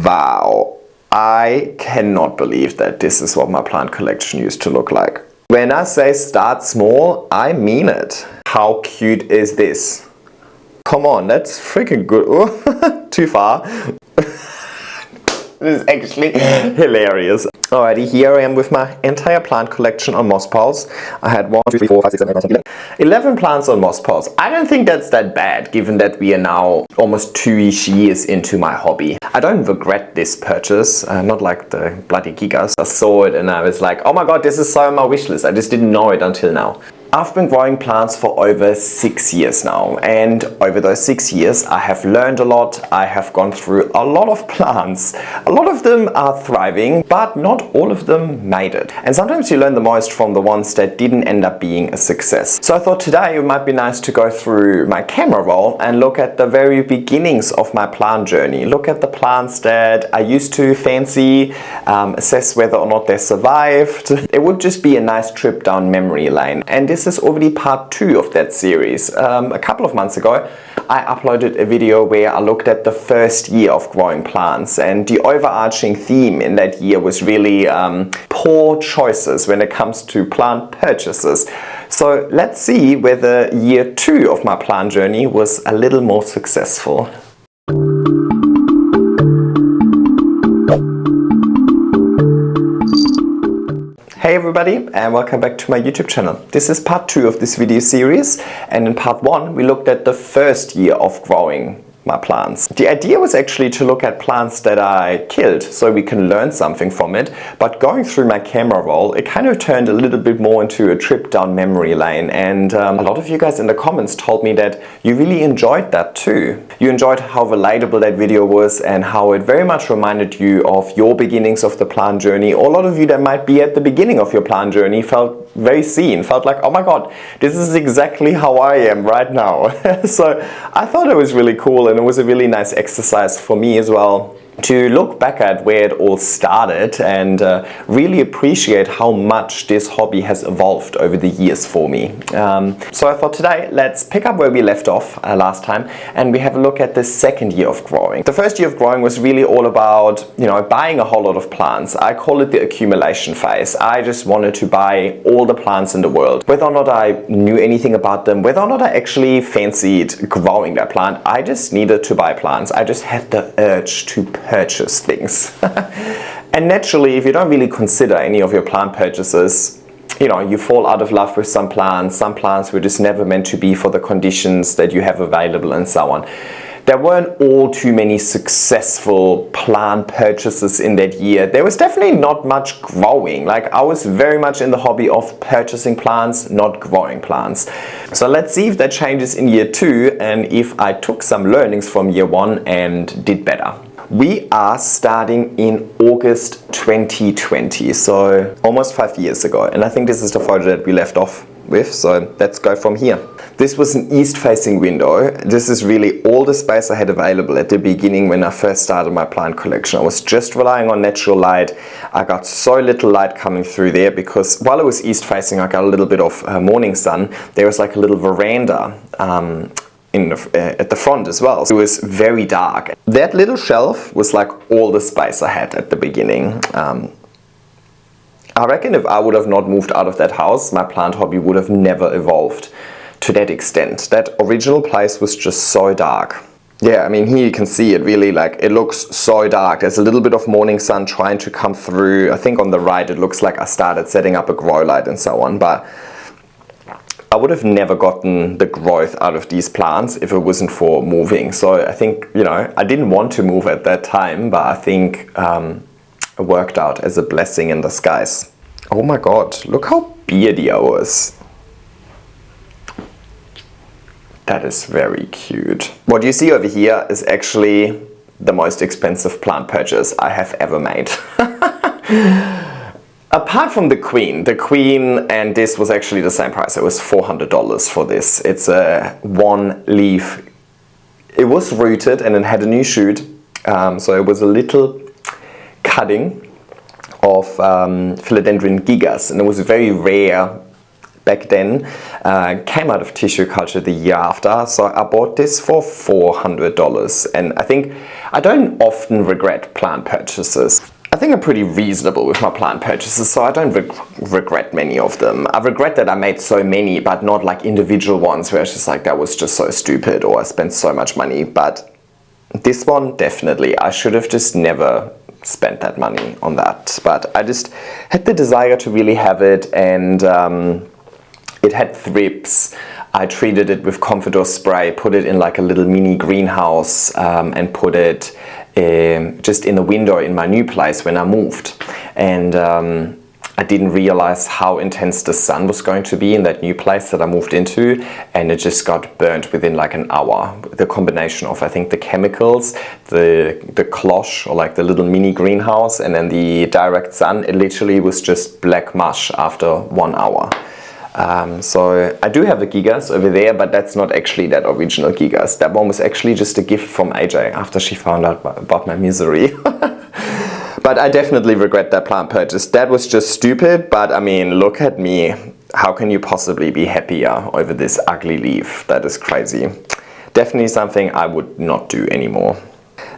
Wow, I cannot believe that this is what my plant collection used to look like. When I say start small, I mean it. How cute is this? Come on, that's freaking good. Ooh, too far. This is actually hilarious. Alrighty, here I am with my entire plant collection on moss piles. I had 1, 2, 3, 4, 5, 6, 7, 8, 9, 10, 11 plants on moss piles. I don't think that's that bad, given that we are now almost 2-ish years into my hobby. I don't regret this purchase, not like the bloody gigas. I saw it and I was like, oh my god, this is so on my wish list. I just didn't know it until now. I've been growing plants for over 6 years now, and over those 6 years I have learned a lot. I have gone through a lot of plants. A lot of them are thriving, but not all of them made it. And sometimes you learn the most from the ones that didn't end up being a success. So I thought today it might be nice to go through my camera roll and look at the very beginnings of my plant journey. Look at the plants that I used to fancy, assess whether or not they survived. It would just be a nice trip down memory lane. And this is already part 2 of that series. A couple of months ago I uploaded a video where I looked at the first year of growing plants, and the overarching theme in that year was really poor choices when it comes to plant purchases. So let's see whether year 2 of my plant journey was a little more successful. Hey everybody, and welcome back to my YouTube channel. This is part 2 of this video series, and in part 1 we looked at the first year of growing my plants. The idea was actually to look at plants that I killed so we can learn something from it, but going through my camera roll it kind of turned a little bit more into a trip down memory lane, and a lot of you guys in the comments told me that you really enjoyed that too. You enjoyed how relatable that video was and how it very much reminded you of your beginnings of the plant journey. Or a lot of you that might be at the beginning of your plant journey felt very seen, felt like, oh my god, this is exactly how I am right now. So I thought it was really cool, and it was a really nice exercise for me as well to look back at where it all started and really appreciate how much this hobby has evolved over the years for me. So I thought today let's pick up where we left off last time, and we have a look at the second year of growing. The first year of growing was really all about, you know, buying a whole lot of plants. I call it the accumulation phase. I just wanted to buy all the plants in the world. Whether or not I knew anything about them, whether or not I actually fancied growing that plant, I just needed to buy plants. I just had the urge to purchase things. And naturally, if you don't really consider any of your plant purchases, you know, you fall out of love with some plants. Some plants were just never meant to be for the conditions that you have available and so on. There weren't all too many successful plant purchases in that year. There was definitely not much growing. Like, I was very much in the hobby of purchasing plants, not growing plants. So let's see if that changes in year 2 and if I took some learnings from year 1 and did better. We are starting in August 2020, so almost 5 years ago. And I think this is the photo that we left off with, so let's go from here. This was an east-facing window. This is really all the space I had available at the beginning when I first started my plant collection. I was just relying on natural light. I got so little light coming through there because while it was east-facing, I got a little bit of morning sun. There was like a little veranda at the front as well. So it was very dark. That little shelf was like all the space I had at the beginning. I reckon if I would have not moved out of that house, my plant hobby would have never evolved to that extent. That original place was just so dark. Yeah, I mean, here you can see it really, like, it looks so dark. There's a little bit of morning sun trying to come through. I think on the right it looks like I started setting up a grow light and so on, but I would have never gotten the growth out of these plants if it wasn't for moving. So I think, you know, I didn't want to move at that time, but I think it worked out as a blessing in disguise. Oh my god, look how beardy I was. That is very cute. What you see over here is actually the most expensive plant purchase I have ever made. Apart from the queen and this was actually the same price. It was $400 for this. It's a 1 leaf. It was rooted and it had a new shoot. So it was a little cutting of Philodendron gigas, and it was very rare back then. Came out of tissue culture the year after, so I bought this for $400. And I think I don't often regret plant purchases. I think I'm pretty reasonable with my plant purchases, so I don't regret many of them. I regret that I made so many, but not like individual ones where it's just like, that was just so stupid, or I spent so much money. But this one, definitely, I should have just never spent that money on that. But I just had the desire to really have it, and it had thrips. I treated it with Confidor spray, put it in like a little mini greenhouse, and put it just in the window in my new place when I moved. And I didn't realize how intense the sun was going to be in that new place that I moved into, and it just got burnt within like an hour. The combination of, I think, the chemicals, the cloche, or like the little mini greenhouse, and then the direct sun, it literally was just black mush after 1 hour. So I do have a Gigas over there, but that's not actually that original Gigas. That one was actually just a gift from AJ after she found out about my misery. But I definitely regret that plant purchase. That was just stupid, but I mean, look at me. How can you possibly be happier over this ugly leaf? That is crazy. Definitely something I would not do anymore.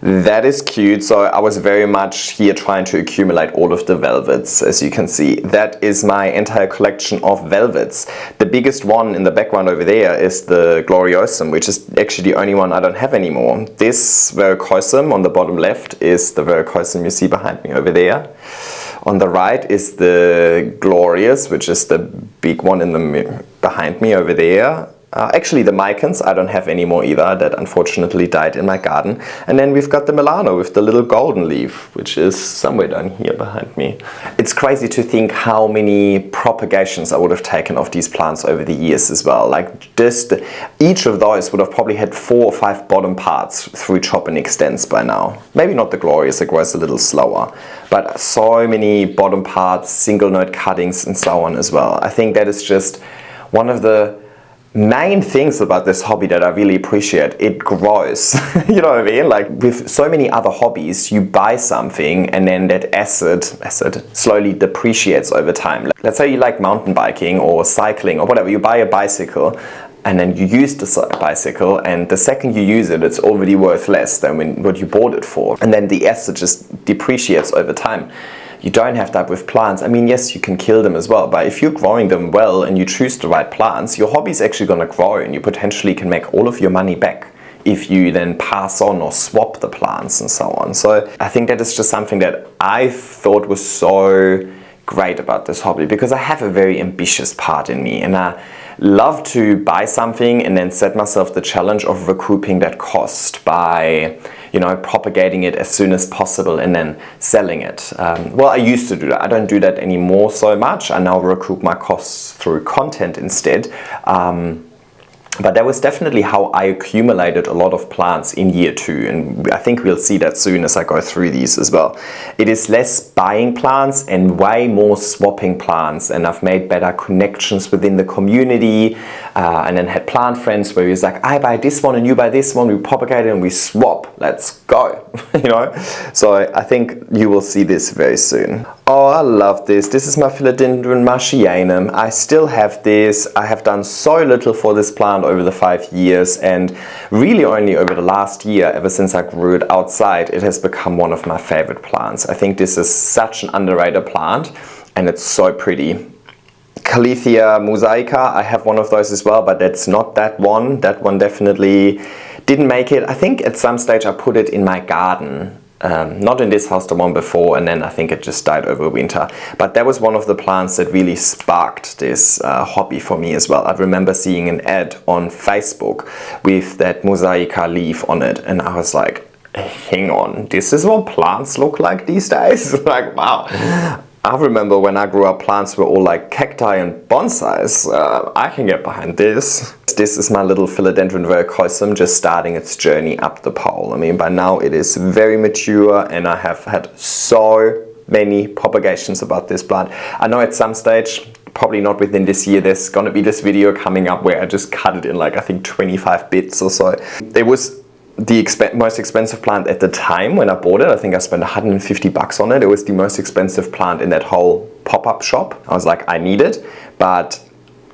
That is cute. So I was very much here trying to accumulate all of the velvets, as you can see. That is my entire collection of velvets. The biggest one in the background over there is the Gloriosum, which is actually the only one I don't have anymore. This Verrucosum on the bottom left is the Verrucosum you see behind me over there. On the right is the Glorious, which is the big one in the behind me over there. Actually, the Mycans I don't have anymore either. That unfortunately died in my garden. And then we've got the Milano with the little golden leaf, which is somewhere down here behind me. It's crazy to think how many propagations I would have taken of these plants over the years as well. Like just each of those would have probably had 4 or 5 bottom parts through chop and extends by now. Maybe not the Glorious, it grows a little slower. But so many bottom parts, single node cuttings and so on as well. I think that is just one of the main things about this hobby that I really appreciate. It grows. You know what I mean? Like with so many other hobbies, you buy something and then that acid slowly depreciates over time. Let's say you like mountain biking or cycling or whatever. You buy a bicycle and then you use the bicycle, and the second you use it, it's already worth less than what you bought it for. And then the acid just depreciates over time. You don't have that with plants. I mean, yes, you can kill them as well, but if you're growing them well and you choose the right plants, your hobby is actually going to grow, and you potentially can make all of your money back if you then pass on or swap the plants and so on. So I think that is just something that I thought was so great about this hobby, because I have a very ambitious part in me, and I love to buy something and then set myself the challenge of recouping that cost by, you know, propagating it as soon as possible and then selling it. Well, I used to do that. I don't do that anymore so much. I now recoup my costs through content instead. But that was definitely how I accumulated a lot of plants in year 2, and I think we'll see that soon as I go through these as well. It is less buying plants and way more swapping plants, and I've made better connections within the community, and then had plant friends where it's like, I buy this one and you buy this one, we propagate it and we swap, let's go. You know, so I think you will see this very soon. Oh, I love this. This is my Philodendron martianum. I still have this. I have done so little for this plant over the 5 years, and really only over the last year, ever since I grew it outside, it has become one of my favorite plants. I think this is such an underrated plant, and it's so pretty. Caletheia mosaica, I have one of those as well, but that's not that one. That one definitely didn't make it. I think at some stage I put it in my garden. Not in this house, the one before, and then I think it just died over winter. But that was one of the plants that really sparked this hobby for me as well. I remember seeing an ad on Facebook with that mosaica leaf on it, and I was like, hang on, this is what plants look like these days? Like, wow. I remember when I grew up, plants were all like cacti and bonsais. I can get behind this. This is my little Philodendron verrucosum just starting its journey up the pole. I mean, by now it is very mature, and I have had so many propagations about this plant. I know at some stage, probably not within this year, there's going to be this video coming up where I just cut it in like, I think 25 bits or so. It was the most expensive plant at the time when I bought it. I think I spent 150 bucks on it. It was the most expensive plant in that whole pop-up shop. I was like, I need it, but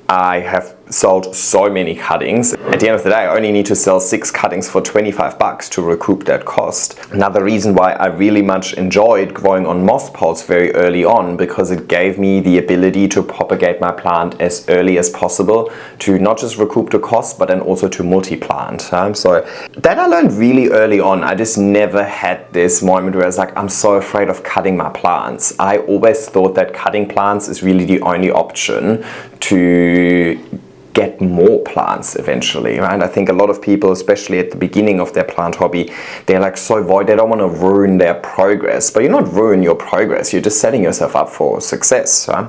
I have sold so many cuttings. At the end of the day, I only need to sell 6 cuttings for 25 bucks to recoup that cost. Another reason why I really much enjoyed growing on moss pots very early on, because it gave me the ability to propagate my plant as early as possible to not just recoup the cost, but then also to multi-plant. So that I learned really early on. I just never had this moment where I was like, I'm so afraid of cutting my plants. I always thought that cutting plants is really the only option to get more plants eventually, right? I think a lot of people, especially at the beginning of their plant hobby, they're like so void, they don't want to ruin their progress. But you're not ruining your progress, you're just setting yourself up for success, right?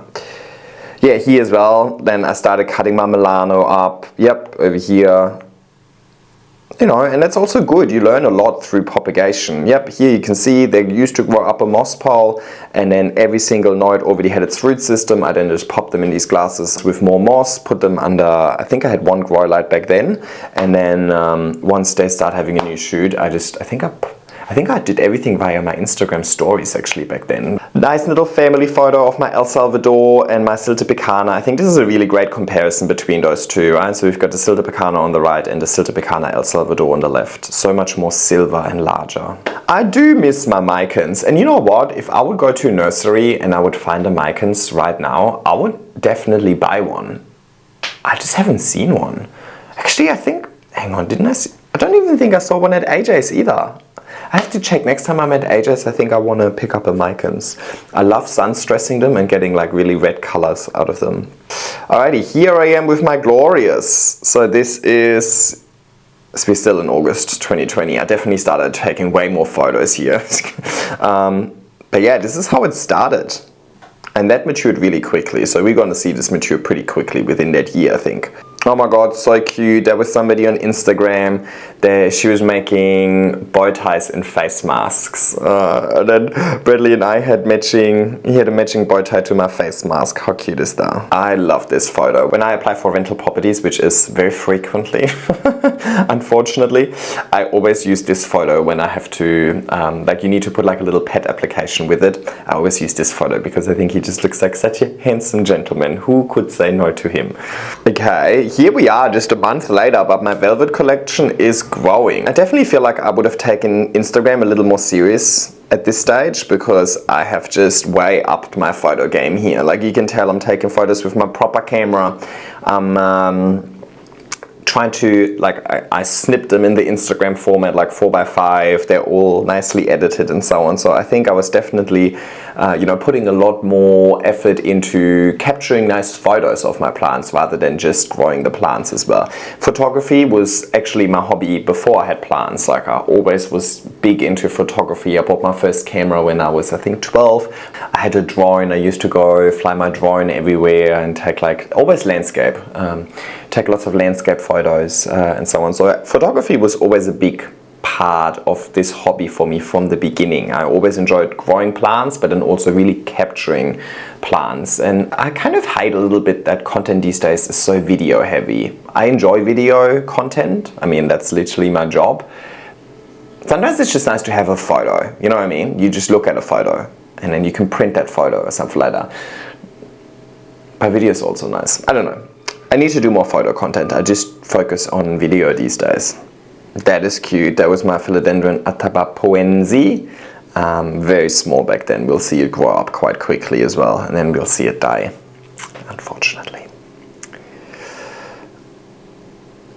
Yeah, here as well, then I started cutting my Milano up, yep, over here. You know, and that's also good. You learn a lot through propagation. Yep, here you can see they used to grow up a moss pole, and then every single node already had its root system. I then just popped them in these glasses with more moss, put them under, I think I had 1 grow light back then, and then once they start having a new shoot, I think I did everything via my Instagram stories actually back then. Nice little family photo of my El Salvador and my Siltepecana. I think this is a really great comparison between those two, right? So we've got the Siltepecana on the right and the Siltepecana El Salvador on the left. So much more silver and larger. I do miss my micans, and you know what? If I would go to a nursery and I would find a micans right now, I would definitely buy one. I just haven't seen one. Actually, I think, hang on, didn't I see? I don't even think I saw one at AJ's either. I have to check next time I'm at AJ's. I think I want to pick up a micans. I love sun stressing them and getting like really red colors out of them. Alrighty, here I am with my Glorious. So we're still in August 2020. I definitely started taking way more photos here. But yeah, this is how it started. And that matured really quickly. So we're going to see this mature pretty quickly within that year, I think. Oh my god, so cute. There was somebody on Instagram that she was making bow ties and face masks. And then Bradley and I had he had a matching bow tie to my face mask. How cute is that? I love this photo. When I apply for rental properties, which is very frequently, unfortunately, I always use this photo when I have to, like you need to put like a little pet application with it. I always use this photo because I think he just looks like such a handsome gentleman. Who could say no to him? Okay. Here we are just a month later, but my velvet collection is growing. I definitely feel like I would have taken Instagram a little more serious at this stage because I have just way upped my photo game here. Like you can tell I'm taking photos with my proper camera. I'm trying to, like, I snipped them in the Instagram format, like 4x5. They're all nicely edited and so on. So I think I was definitely, you know, putting a lot more effort into capturing nice photos of my plants rather than just growing the plants as well. Photography was actually my hobby before I had plants. Like I always was big into photography. I bought my first camera when I was, I think, 12. I had a drone. I used to go fly my drone everywhere and take like, always landscape. Take lots of landscape photos and so on. So photography was always a big part of this hobby for me from the beginning. I always enjoyed growing plants, but then also really capturing plants. And I kind of hate a little bit that content these days is so video heavy. I enjoy video content. I mean, that's literally my job. Sometimes it's just nice to have a photo, you know what I mean? You just look at a photo and then you can print that photo or something like that. But video is also nice. I don't know. I need to do more photo content. I just focus on video these days. That is cute. That was my Philodendron Atabapoense. Very small back then. We'll see it grow up quite quickly as well, and then we'll see it die, unfortunately.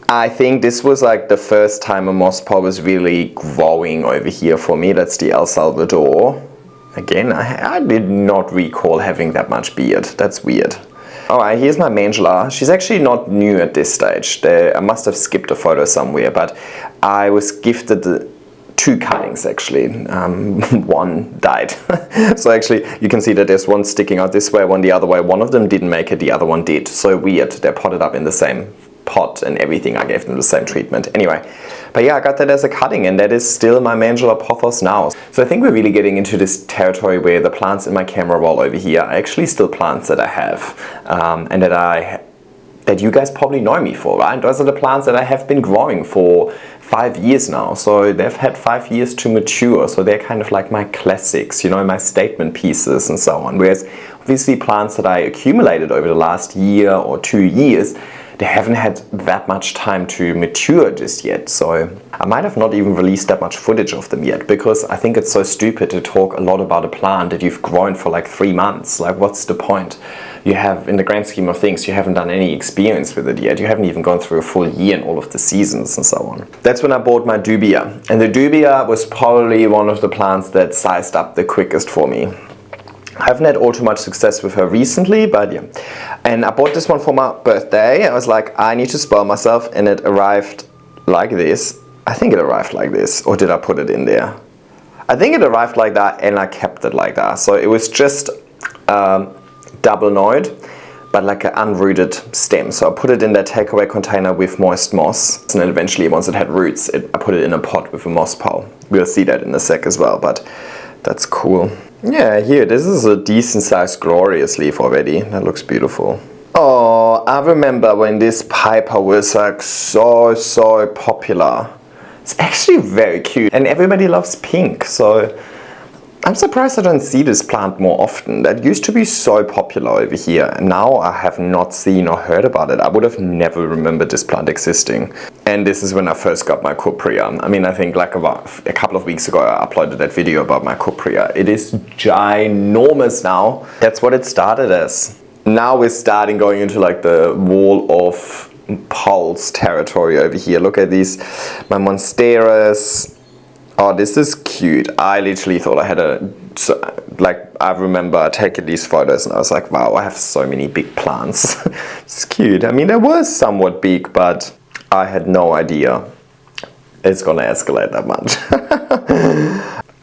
I think this was like the first time a moss pot was really growing over here for me. That's the El Salvador. Again, I did not recall having that much beard. That's weird. Alright, here's my Mangela. She's actually not new at this stage. I must have skipped a photo somewhere, but I was gifted 2 cuttings actually. One died. So actually you can see that there's one sticking out this way, one the other way. One of them didn't make it, the other one did. So weird. They're potted up in the same pot and everything. I gave them the same treatment. Anyway, but yeah, I got that as a cutting, and that is still my Mangela pothos now. So I think we're really getting into this territory where the plants in my camera roll over here are actually still plants that I have, and that you guys probably know me for, right? Those are the plants that I have been growing for 5 years now. So they've had 5 years to mature. So they're kind of like my classics, you know, my statement pieces and so on. Whereas Obviously plants that I accumulated over the last year or 2 years, they haven't had that much time to mature just yet, so I might have not even released that much footage of them yet, because I think it's so stupid to talk a lot about a plant that you've grown for like 3 months. Like, what's the point? You have, in the grand scheme of things, you haven't done any experience with it yet. You haven't even gone through a full year in all of the seasons and so on. That's when I bought my dubia, and the dubia was probably one of the plants that sized up the quickest for me. I haven't had all too much success with her recently, but yeah. And I bought this one for my birthday. I was like, I need to spoil myself, and it arrived like this. I think it arrived like this, or did I put it in there? I think it arrived like that, and I kept it like that. So it was just double noid, but like an unrooted stem. So I put it in that takeaway container with moist moss, and then eventually, once it had roots, I put it in a pot with a moss pole. We'll see that in a sec as well, but that's cool. Yeah, here, this is a decent sized glorious leaf already. That looks beautiful. Oh, I remember when this Piper was like so popular. It's actually very cute, and everybody loves pink, so I'm surprised I don't see this plant more often. That used to be so popular over here, and now I have not seen or heard about it. I would have never remembered this plant existing. And this is when I first got my cuprea. I mean, I think like about a couple of weeks ago I uploaded that video about my cuprea. It is ginormous now. That's what it started as. Now we're starting going into like the wall of pulse territory over here. Look at these, my monsteras. Oh, this is cute. I literally thought I had I remember taking these photos and I was like, wow, I have so many big plants. It's cute. I mean, it was somewhat big, but I had no idea it's gonna escalate that much.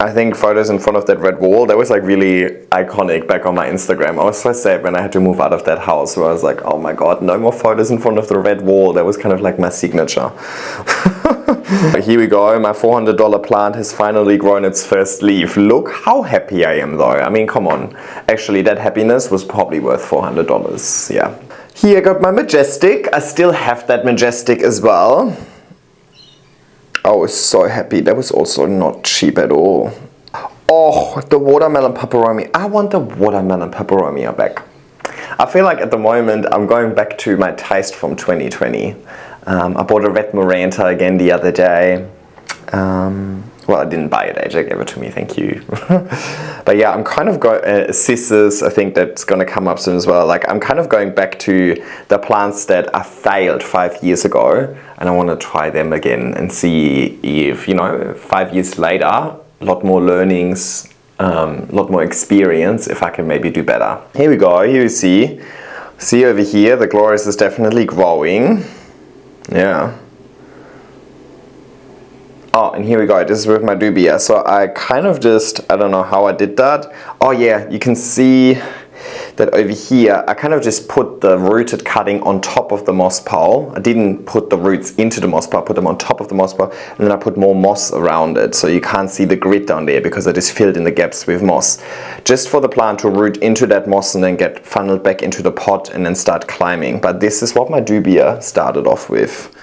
I think photos in front of that red wall, that was like really iconic back on my Instagram. I was so sad when I had to move out of that house, where I was like, oh my god, no more photos in front of the red wall. That was kind of like my signature. Here we go, my $400 plant has finally grown its first leaf. Look how happy I am though. I mean, come on. Actually, that happiness was probably worth $400, yeah. Here I got my Majestic. I still have that Majestic as well. I was so happy. That was also not cheap at all. Oh, the watermelon peperomia. I want the watermelon peperomia back. I feel like at the moment I'm going back to my taste from 2020. I bought a red Maranta again the other day. Well, I didn't buy it, AJ gave it to me, thank you. But yeah, I'm kind of going, scissors, I think that's going to come up soon as well. Like, I'm kind of going back to the plants that I failed 5 years ago, and I want to try them again and see if, you know, 5 years later, a lot more learnings, a lot more experience, if I can maybe do better. Here we go, here you see. See over here, the Glorious is definitely growing. Yeah. Oh, and here we go, this is with my dubia. So I kind of just, I don't know how I did that. Oh yeah, you can see that over here, I kind of just put the rooted cutting on top of the moss pole. I didn't put the roots into the moss pole, I put them on top of the moss pole, and then I put more moss around it. So you can't see the grit down there because I just filled in the gaps with moss. Just for the plant to root into that moss and then get funneled back into the pot and then start climbing. But this is what my dubia started off with.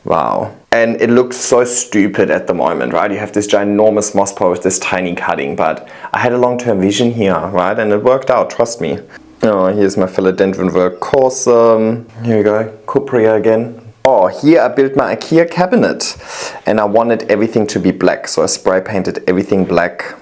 Wow. And it looks so stupid at the moment, right? You have this ginormous moss pole with this tiny cutting, but I had a long-term vision here, right? And it worked out, trust me. Oh, here's my philodendron vercosum. Here we go, cuprea again. Oh, here I built my IKEA cabinet and I wanted everything to be black, so I spray painted everything black.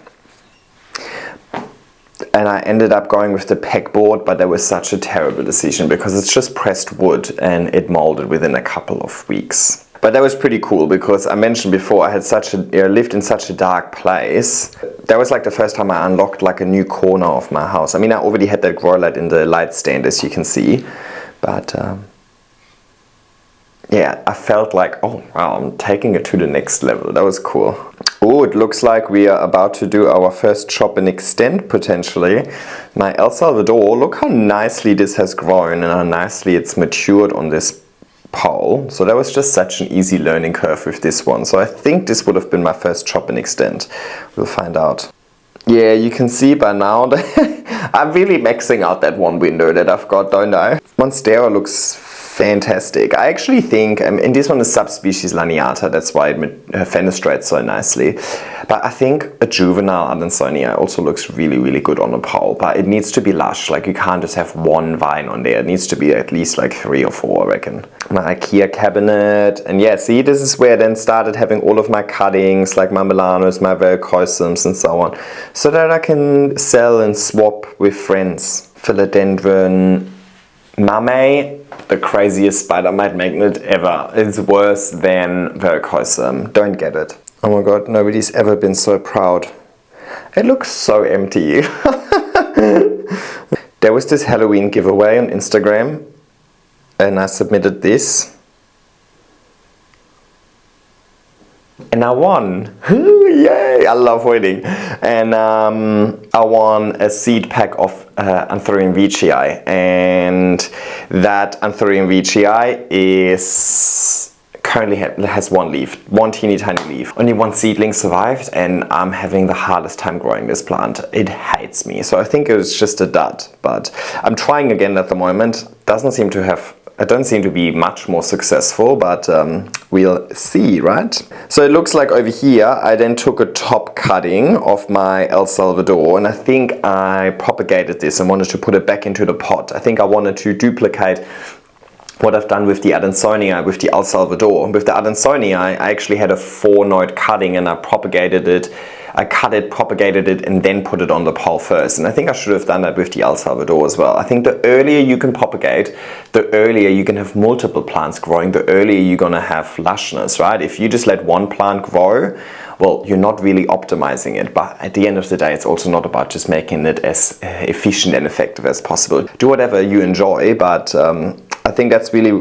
And I ended up going with the pegboard, but that was such a terrible decision because it's just pressed wood and it molded within a couple of weeks. But that was pretty cool because I mentioned before I had lived in such a dark place. That was like the first time I unlocked like a new corner of my house. I mean, I already had that grow light in the light stand, as you can see, but yeah, I felt like, oh wow, I'm taking it to the next level. That was cool. Oh, it looks like we are about to do our first chop and extend potentially. My El Salvador, look how nicely this has grown and how nicely it's matured on this pole. So that was just such an easy learning curve with this one. So I think this would have been my first chop and extend. We'll find out. Yeah, you can see by now that I'm really maxing out that one window that I've got, don't I? Monstera looks fantastic. I actually think, and this one is subspecies Laniata, that's why it fenestrates so nicely. But I think a juvenile Adansonia also looks really, really good on a pole, but it needs to be lush. Like, you can't just have one vine on there. It needs to be at least like 3 or 4, I reckon. My IKEA cabinet, and yeah, see, this is where I then started having all of my cuttings, like my Milanos, my Vericosums and so on, so that I can sell and swap with friends. Philodendron Mame, the craziest spider mite magnet ever. It's worse than Vericosum. Don't get it. Oh my god, nobody's ever been so proud. It looks so empty. There was this Halloween giveaway on Instagram, and I submitted this. And I won. Yay! I love winning. And I won a seed pack of Anthurium veitchii, and that Anthurium veitchii is currently has 1 leaf, 1 teeny tiny leaf. Only 1 seedling survived, and I'm having the hardest time growing this plant. It hates me, so I think it was just a dud. But I'm trying again at the moment. I don't seem to be much more successful, but we'll see, right? So it looks like over here I then took a top cutting of my El Salvador, and I think I propagated this and wanted to put it back into the pot. I think I wanted to duplicate what I've done with the Adansonia, with the El Salvador. With the Adansonia, I actually had a 4-node cutting, and I propagated it. I cut it, propagated it, and then put it on the pole first. And I think I should have done that with the El Salvador as well. I think the earlier you can propagate, the earlier you can have multiple plants growing, the earlier you're gonna have lushness, right? If you just let one plant grow, well, you're not really optimizing it. But at the end of the day, it's also not about just making it as efficient and effective as possible. Do whatever you enjoy, but I think that's really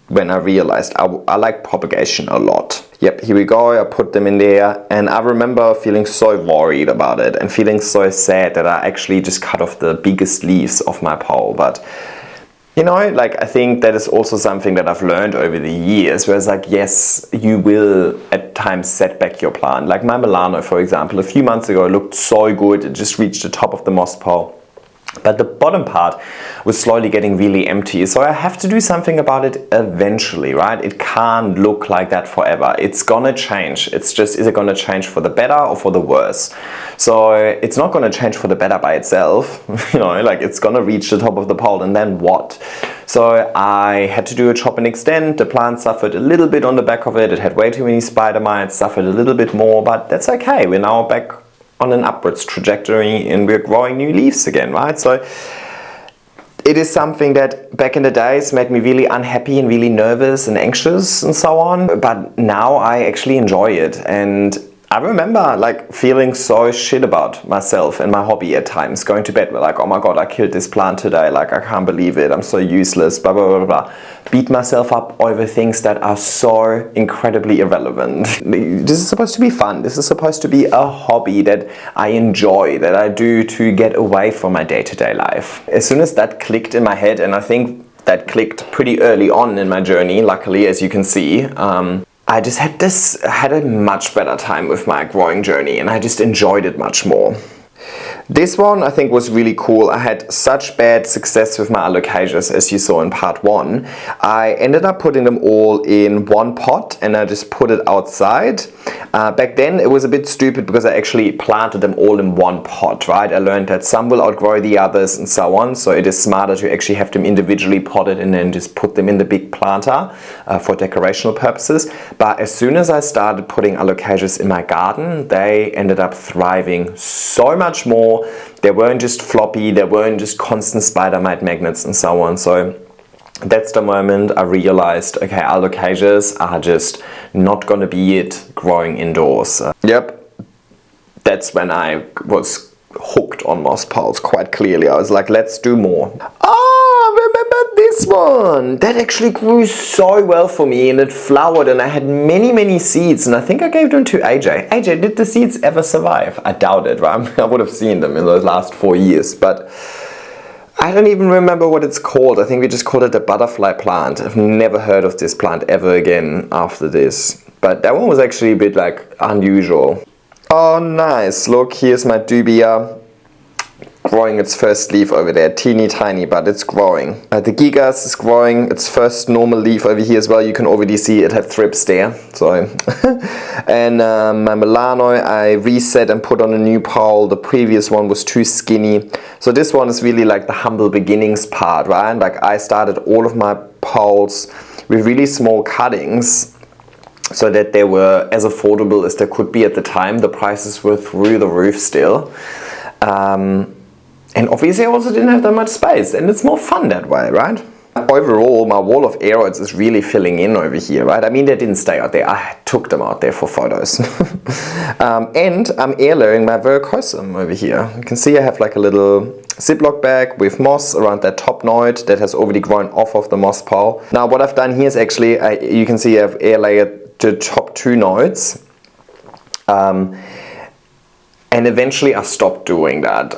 when I realized I like propagation a lot. Yep, here we go, I put them in there, and I remember feeling so worried about it and feeling so sad that I actually just cut off the biggest leaves of my pole. But you know, like, I think that is also something that I've learned over the years, where it's like, yes, you will at times set back your plant. Like my Milano, for example, a few months ago, it looked so good, it just reached the top of the moss pole. But the bottom part was slowly getting really empty. So I have to do something about it eventually, right? It can't look like that forever. It's gonna change. It's just, is it gonna change for the better or for the worse? So it's not gonna change for the better by itself. You know, like, it's gonna reach the top of the pole, and then what? So I had to do a chop and extend. The plant suffered a little bit on the back of it. It had way too many spider mites, suffered a little bit more, but that's okay. We're now back on an upwards trajectory, and we're growing new leaves again, right? So it is something that back in the days made me really unhappy and really nervous and anxious and so on, but now I actually enjoy it. And I remember like feeling so shit about myself and my hobby at times, going to bed with like, oh my god, I killed this plant today, like I can't believe it, I'm so useless, blah blah blah blah. Beat myself up over things that are so incredibly irrelevant. This is supposed to be fun. This is supposed to be a hobby that I enjoy, that I do to get away from my day-to-day life. As soon as that clicked in my head, and I think that clicked pretty early on in my journey, luckily, as you can see, I just had a much better time with my growing journey, and I just enjoyed it much more. This one I think was really cool. I had such bad success with my alocasias, as you saw in part 1. I ended up putting them all in one pot, and I just put it outside. Back then it was a bit stupid because I actually planted them all in one pot, right? I learned that some will outgrow the others and so on, so it is smarter to actually have them individually potted and then just put them in the big planter for decorational purposes. But as soon as I started putting alocasias in my garden, they ended up thriving so much more. They weren't just floppy, they weren't just constant spider mite magnets and so on. So that's the moment I realized, okay, alocasias are just not gonna be it growing indoors. Yep, that's when I was hooked on moss poles quite clearly. I was like, let's do more. Oh, remember this one? That actually grew so well for me, and it flowered, and I had many seeds, and I think I gave them to AJ. AJ, did the seeds ever survive? I doubt it, right? I would have seen them in the last 4 years, but I don't even remember what it's called. I think we just called it a butterfly plant. I've never heard of this plant ever again after this. But that one was actually a bit like unusual. Oh nice, look, here's my dubia growing its first leaf over there, teeny tiny, but it's growing. The Gigas is growing its first normal leaf over here as well. You can already see it had thrips there. So, and my Melanoi I reset and put on a new pole. The previous one was too skinny. So this one is really like the humble beginnings part, right? Like I started all of my poles with really small cuttings, so that they were as affordable as they could be at the time. The prices were through the roof still. And obviously I also didn't have that much space, and it's more fun that way, right? Overall, my wall of aeroids is really filling in over here, right? I mean, they didn't stay out there. I took them out there for photos. And I'm air layering my verrucosum over here. You can see I have like a little Ziploc bag with moss around that top node that has already grown off of the moss pole. Now what I've done here is actually, you can see I've air layered the top 2 nodes. And eventually I stopped doing that.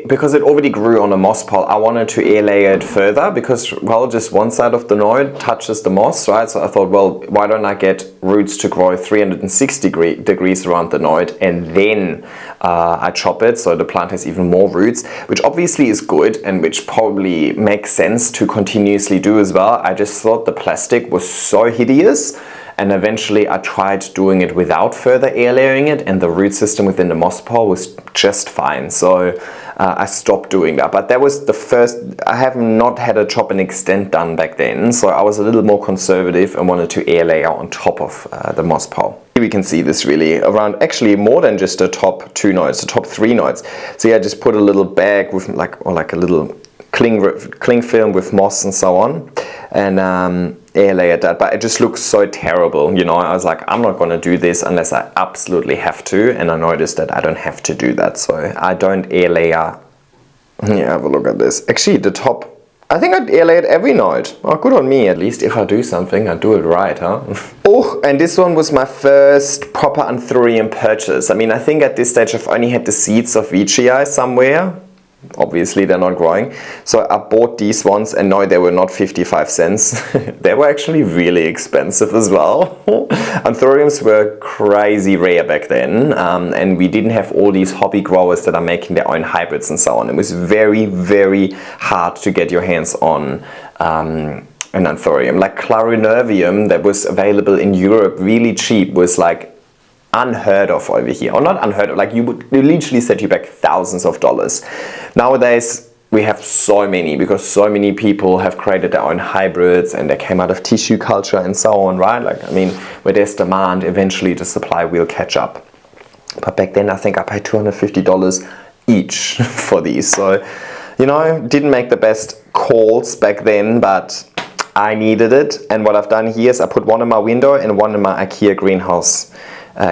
Because it already grew on a moss pole, I wanted to air layer it further because, well, just one side of the node touches the moss, right? So I thought, well, why don't I get roots to grow 360 degrees around the node, and then I chop it so the plant has even more roots, which obviously is good and which probably makes sense to continuously do as well. I just thought the plastic was so hideous. And eventually I tried doing it without further air layering it, and the root system within the moss pole was just fine. So I stopped doing that. But that was the first, I have not had a chop and extend done back then. So I was a little more conservative and wanted to air layer on top of the moss pole. Here we can see this really around, actually more than just the top 2 nodes, the top 3 nodes. So yeah, I just put a little bag with like a little cling film with moss and so on, and air layered that, but it just looks so terrible, you know. I was like, I'm not going to do this unless I absolutely have to, and I noticed that I don't have to do that, so I don't air layer. Yeah, have a look at this. Actually, the top, I think I'd air layered every node. Oh, good on me. At least if I do something, I do it right, huh? Oh, and this one was my first proper anthurium purchase. I mean, I think at this stage I've only had the seeds of Veitchii somewhere. Obviously they're not growing, so I bought these ones, and no, they were not 55 cents. They were actually really expensive as well. Anthuriums were crazy rare back then, and we didn't have all these hobby growers that are making their own hybrids and so on. It was very, very hard to get your hands on an anthurium. Like Clarinervium, that was available in Europe really cheap, was like unheard of over here, or not unheard of, like you literally set you back thousands of dollars. Nowadays we have so many, because so many people have created their own hybrids and they came out of tissue culture and so on, right? Like, I mean, where there's demand, eventually the supply will catch up. But back then I think I paid $250 each for these, so you know, didn't make the best calls back then, but I needed it. And what I've done here is I put one in my window and one in my IKEA greenhouse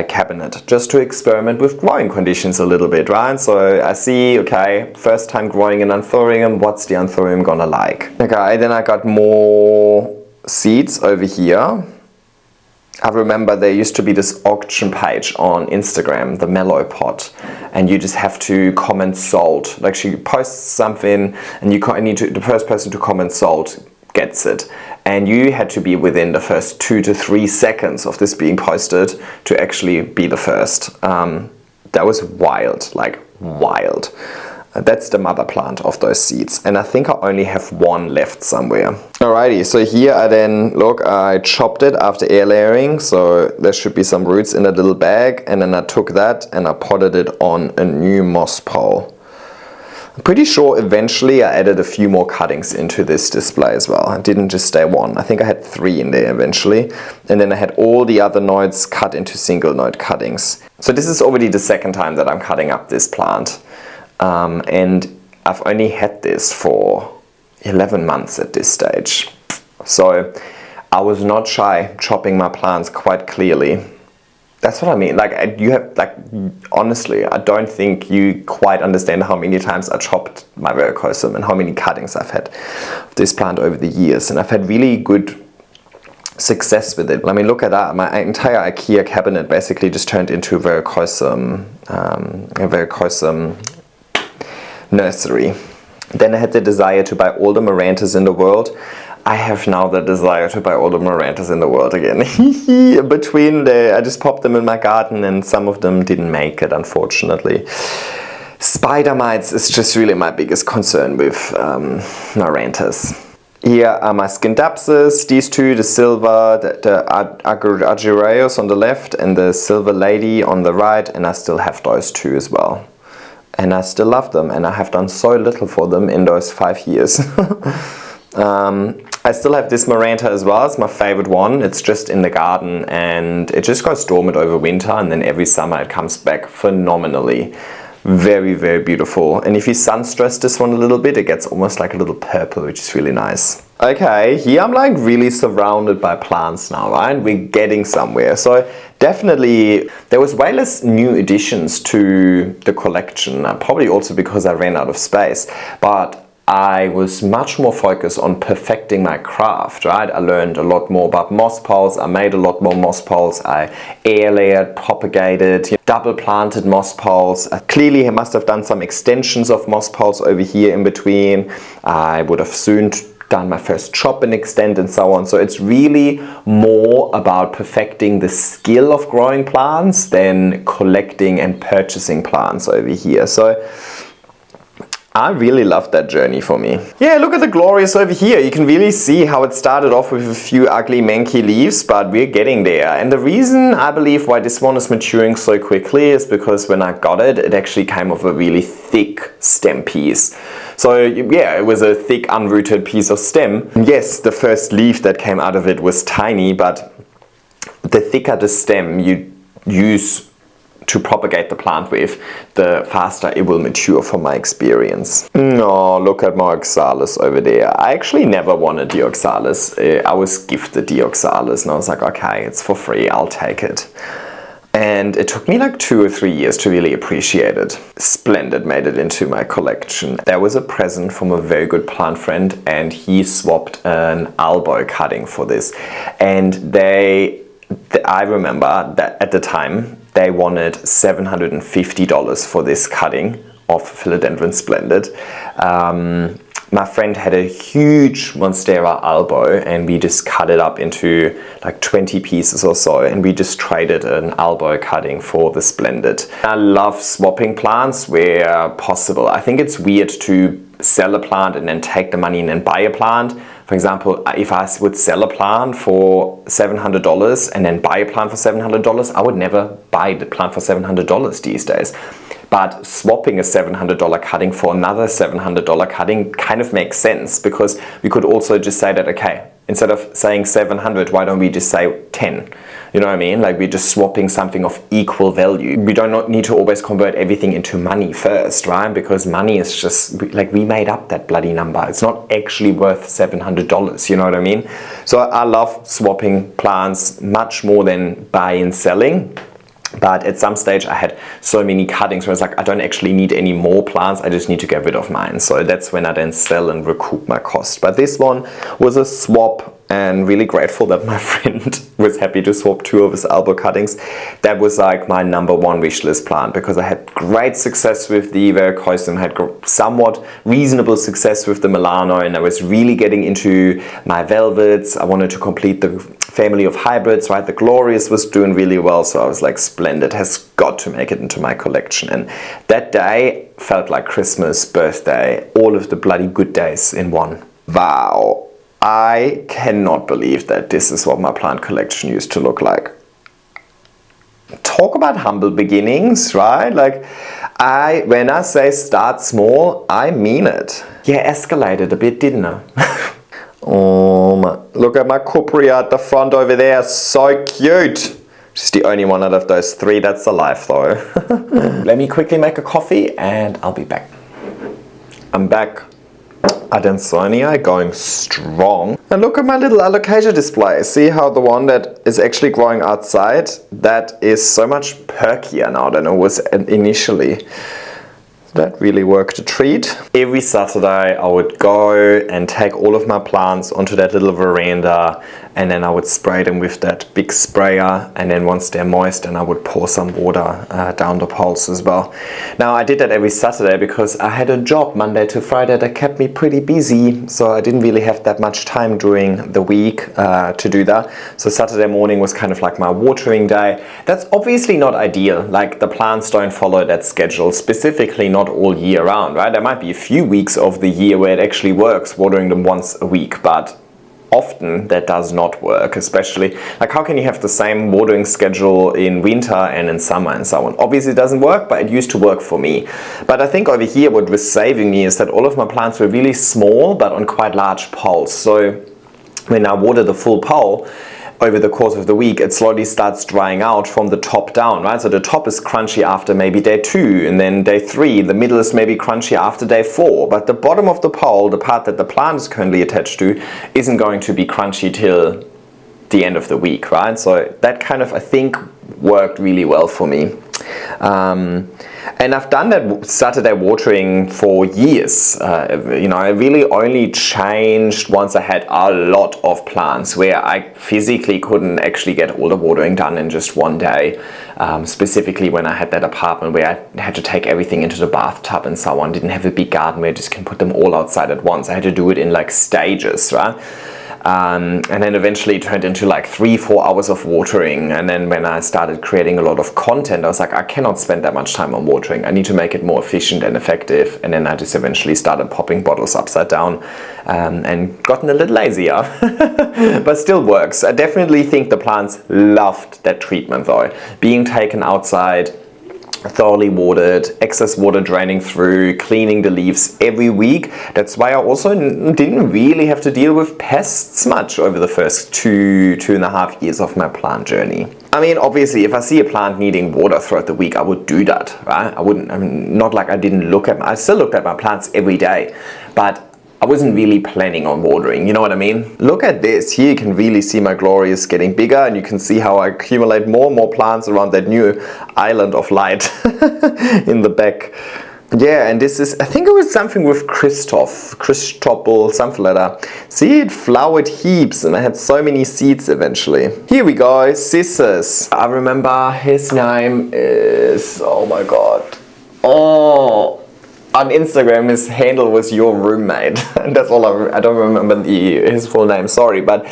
cabinet, just to experiment with growing conditions a little bit, right? So I see, okay, first time growing an anthurium, what's the anthurium gonna like? Okay, then I got more seeds over here. I remember there used to be this auction page on Instagram, the Mellow Pot, and you just have to comment sold. Like she posts something and you need to, the first person to comment sold gets it. And you had to be within the first 2 to 3 seconds of this being posted to actually be the first. That was wild, like wild. That's the mother plant of those seeds, and I think I only have one left somewhere. Alrighty, so here I then, look, I chopped it after air layering, so there should be some roots in a little bag, and then I took that and I potted it on a new moss pole. I'm pretty sure eventually I added a few more cuttings into this display as well. I didn't just stay one. I think I had 3 in there eventually. And then I had all the other nodes cut into single node cuttings. So this is already the second time that I'm cutting up this plant. And I've only had this for 11 months at this stage. So I was not shy chopping my plants quite clearly. That's what I mean. Like, you have, like, honestly, I don't think you quite understand how many times I chopped my verrucosum and how many cuttings I've had of this plant over the years. And I've had really good success with it. I mean, look at that. My entire IKEA cabinet basically just turned into a verrucosum nursery. Then I had the desire to buy all the Marantas in the world. I have now the desire to buy all the Marantas in the world again. I just popped them in my garden and some of them didn't make it, unfortunately. Spider mites is just really my biggest concern with Marantas. Here are my Scindapsus, these two, the silver, the Agureus on the left and the silver lady on the right, and I still have those two as well. And I still love them, and I have done so little for them in those 5 years. I still have this Maranta as well. It's my favorite one. It's just in the garden and it just goes dormant over winter, and then every summer it comes back phenomenally. Very, very beautiful. And if you sun stress this one a little bit, it gets almost like a little purple, which is really nice. Okay, here I'm like really surrounded by plants now, right? We're getting somewhere. So definitely there was way less new additions to the collection, probably also because I ran out of space. But I was much more focused on perfecting my craft, right? I learned a lot more about moss poles. I made a lot more moss poles. I air layered, propagated, double planted moss poles. I clearly must have done some extensions of moss poles over here in between. I would have soon done my first chop and extend and so on. So it's really more about perfecting the skill of growing plants than collecting and purchasing plants over here. So I really love that journey for me. Yeah, look at the glorious over here. You can really see how it started off with a few ugly manky leaves, but we're getting there. And the reason I believe why this one is maturing so quickly is because when I got it, it actually came off a really thick stem piece. So yeah, it was a thick unrooted piece of stem. Yes, the first leaf that came out of it was tiny, but the thicker the stem you use to propagate the plant with, the faster it will mature from my experience. Oh, look at my Oxalis over there. I actually never wanted the Oxalis. I was gifted the Oxalis and I was like, okay, it's for free, I'll take it. And it took me like 2 or 3 years to really appreciate it. Splendid made it into my collection. There was a present from a very good plant friend and he swapped an elbow cutting for this. And I remember that at the time, they wanted $750 for this cutting of Philodendron Splendid. My friend had a huge Monstera elbow and we just cut it up into like 20 pieces or so, and we just traded an elbow cutting for the Splendid. I love swapping plants where possible. I think it's weird to sell a plant and then take the money and then buy a plant. For example, if I would sell a plant for $700 and then buy a plant for $700, I would never buy the plant for $700 these days. But swapping a $700 cutting for another $700 cutting kind of makes sense, because we could also just say that, okay, instead of saying 700, why don't we just say 10? You know what I mean? Like, we're just swapping something of equal value. We don't need to always convert everything into money first, right? Because money is just, like, we made up that bloody number. It's not actually worth $700, you know what I mean? So I love swapping plants much more than buying and selling. But at some stage I had so many cuttings where I was like, I don't actually need any more plants, I just need to get rid of mine. So that's when I then sell and recoup my cost. But this one was a swap, and really grateful that my friend was happy to swap 2 of his elbow cuttings. That was like my #1 wish list plant, because I had great success with the Verrucosum, had somewhat reasonable success with the Milano, and I was really getting into my velvets. I wanted to complete the family of hybrids, right? The Glorious was doing really well, so I was like, Splendid has got to make it into my collection. And that day felt like Christmas, birthday, all of the bloody good days in one. Wow. I cannot believe that this is what my plant collection used to look like. Talk about humble beginnings, right? Like, when I say start small, I mean it. Yeah, escalated a bit, didn't I? Look at my Cupria at the front over there, so cute. She's the only one out of those 3 that's alive though. Let me quickly make a coffee and I'll be back. I'm back. Adansonia going strong. And look at my little alocasia display. See how the one that is actually growing outside, that is so much perkier now than it was initially. That really worked a treat. Every Saturday I would go and take all of my plants onto that little veranda, and then I would spray them with that big sprayer, and then once they're moist, and I would pour some water down the poles as well. Now I did that every Saturday because I had a job Monday to Friday that kept me pretty busy, so I didn't really have that much time during the week to do that. So Saturday morning was kind of like my watering day. That's obviously not ideal, like the plants don't follow that schedule, specifically not not all year round, right? There might be a few weeks of the year where it actually works, watering them once a week, but often that does not work, especially like how can you have the same watering schedule in winter and in summer and so on? Obviously it doesn't work, but it used to work for me. But I think over here what was saving me is that all of my plants were really small but on quite large poles. So when I water the full pole over the course of the week, it slowly starts drying out from the top down, right? So the top is crunchy after maybe day 2, and then day 3, the middle is maybe crunchy after day 4, but the bottom of the pole, the part that the plant is currently attached to, isn't going to be crunchy till the end of the week, right? So that kind of, I think, worked really well for me. And I've done that Saturday watering for years. You know, I really only changed once I had a lot of plants where I physically couldn't actually get all the watering done in just one day. Specifically when I had that apartment where I had to take everything into the bathtub and so on. Didn't have a big garden where I just can put them all outside at once. I had to do it in like stages, right? And then eventually it turned into like 3-4 hours of watering. And then when I started creating a lot of content, I was like, I cannot spend that much time on watering. I need to make it more efficient and effective. And then I just eventually started popping bottles upside down and gotten a little lazier, but still works. I definitely think the plants loved that treatment though. Being taken outside, thoroughly watered, excess water draining through, cleaning the leaves every week. That's why I also didn't really have to deal with pests much over the first 2.5 years of my plant journey. I mean, obviously, if I see a plant needing water throughout the week, I would do that, right? I mean, not like I didn't look at I still looked at my plants every day, but I wasn't really planning on watering, you know what I mean? Look at this, here you can really see my glory is getting bigger, and you can see how I accumulate more and more plants around that new island of light in the back. Yeah, and this is, I think it was something with Christopel, something like that. See, it flowered heaps and I had so many seeds eventually. Here we go, Scissors. I remember his name is, oh my god. Oh. On Instagram, his handle was your roommate. And that's all I don't remember his full name, sorry. But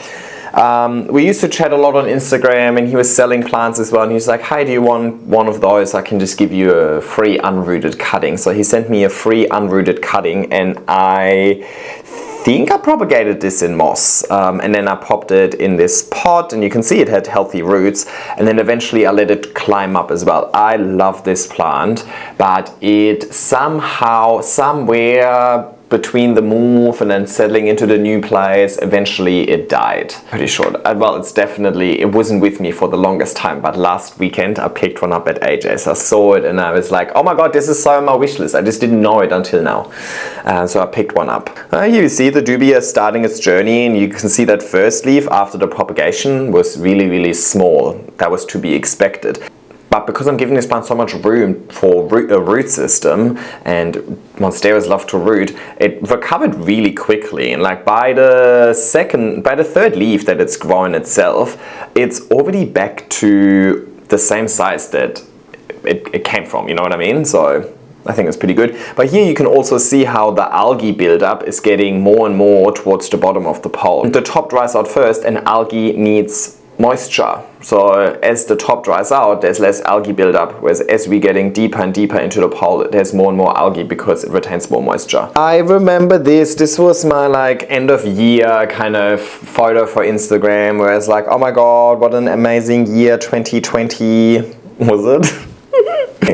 we used to chat a lot on Instagram, and he was selling plants as well. And he's like, "Hey, do you want one of those? I can just give you a free unrooted cutting." So he sent me a free unrooted cutting, and I think I propagated this in moss, and then I popped it in this pot, and you can see it had healthy roots, and then eventually I let it climb up as well. I love this plant, but it somehow, somewhere between the move and then settling into the new place, eventually it died. Pretty sure. Well, it wasn't with me for the longest time, but last weekend I picked one up at AJ's. I saw it and I was like, oh my god, this is so on my wish list. I just didn't know it until now. So I picked one up. Here you see the dubia starting its journey, and you can see that first leaf after the propagation was really, really small. That was to be expected. But because I'm giving this plant so much room for a root system, and monsteras love to root, it recovered really quickly. And like by the third leaf that it's grown itself, it's already back to the same size that it came from, you know what I mean? So I think it's pretty good. But here you can also see how the algae buildup is getting more and more towards the bottom of the pole. The top dries out first, and algae needs moisture. So as the top dries out, there's less algae buildup, whereas as we're getting deeper and deeper into the pole, there's more and more algae because it retains more moisture. I remember this was my like end of year kind of photo for Instagram, where it's like, oh my god, what an amazing year 2020 was it?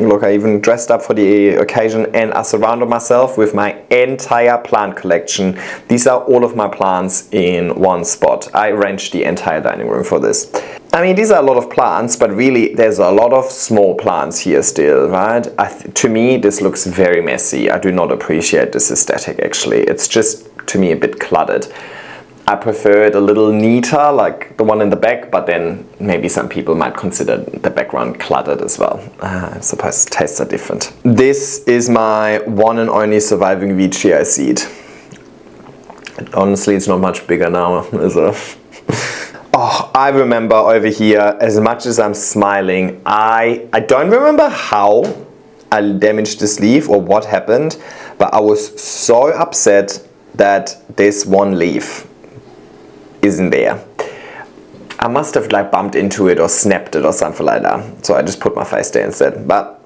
Look, I even dressed up for the occasion, and I surrounded myself with my entire plant collection. These are all of my plants in one spot. I arranged the entire dining room for this. I mean, these are a lot of plants, but really there's a lot of small plants here still, right? To me, this looks very messy. I do not appreciate this aesthetic, actually. It's just, to me, a bit cluttered. I prefer it a little neater, like the one in the back, but then maybe some people might consider the background cluttered as well. I suppose tastes are different. This is my one and only surviving Veitchii seed. Honestly, it's not much bigger now, is it? Oh, I remember over here, as much as I'm smiling, I don't remember how I damaged this leaf or what happened, but I was so upset that this one leaf isn't there. I must have like bumped into it or snapped it or something like that. So I just put my face there instead. But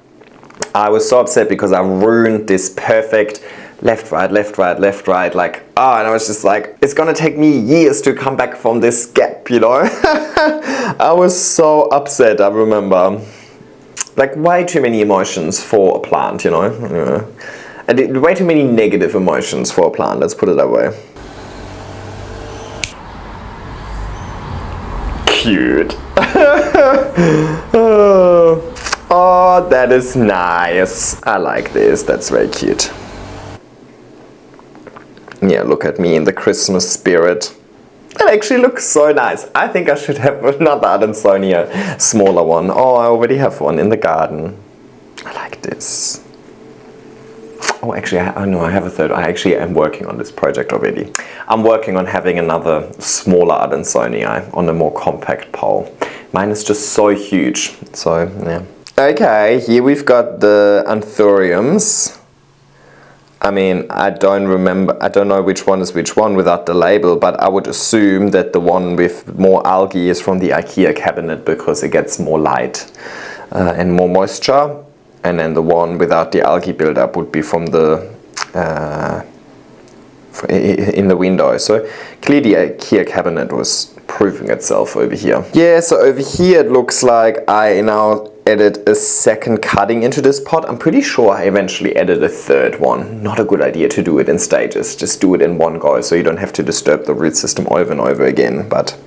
I was so upset because I ruined this perfect left, right, left, right, left, right, like, oh, and I was just like, it's gonna take me years to come back from this gap, you know? I was so upset, I remember. Like, way too many emotions for a plant, you know? Yeah. And way too many negative emotions for a plant, let's put it that way. Cute. Oh, that is nice. I like this, that's very cute. Yeah, look at me in the Christmas spirit. It actually looks so nice. I think I should have another Adansonia, smaller one. Oh, I already have one in the garden. I like this. Oh, actually, I have a third. I actually am working on this project already. I'm working on having another smaller Adansonia on a more compact pole. Mine is just so huge. So, yeah. Okay, here we've got the anthuriums. I mean, I don't know which one is which one without the label, but I would assume that the one with more algae is from the IKEA cabinet because it gets more light and more moisture. And then the one without the algae buildup would be from the in the window. So clearly the IKEA cabinet was proving itself over here. Yeah, so over here it looks like I now added a second cutting into this pot. I'm pretty sure I eventually added a third one. Not a good idea to do it in stages. Just do it in one go so you don't have to disturb the root system over and over again. But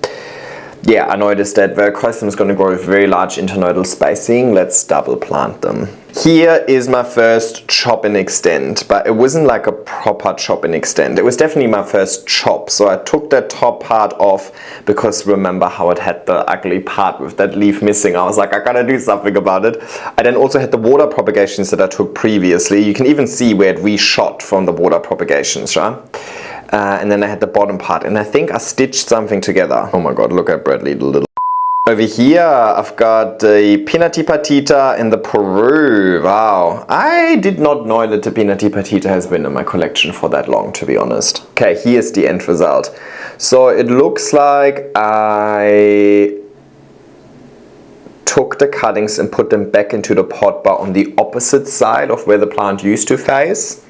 yeah, I noticed that Verticosum is going to grow with very large internodal spacing. Let's double plant them. Here is my first chop and extend, but it wasn't like a proper chop and extend. It was definitely my first chop. So I took that top part off because remember how it had the ugly part with that leaf missing. I was like, I gotta do something about it. I then also had the water propagations that I took previously. You can even see where it reshot from the water propagations, right? And then I had the bottom part, and I think I stitched something together. Oh my god, look at Bradley, the little... Over here, I've got the Pinati Patita and the Peru. Wow, I did not know that the Pinati Patita has been in my collection for that long, to be honest. Okay, here's the end result. So it looks like I took the cuttings and put them back into the pot, but on the opposite side of where the plant used to face.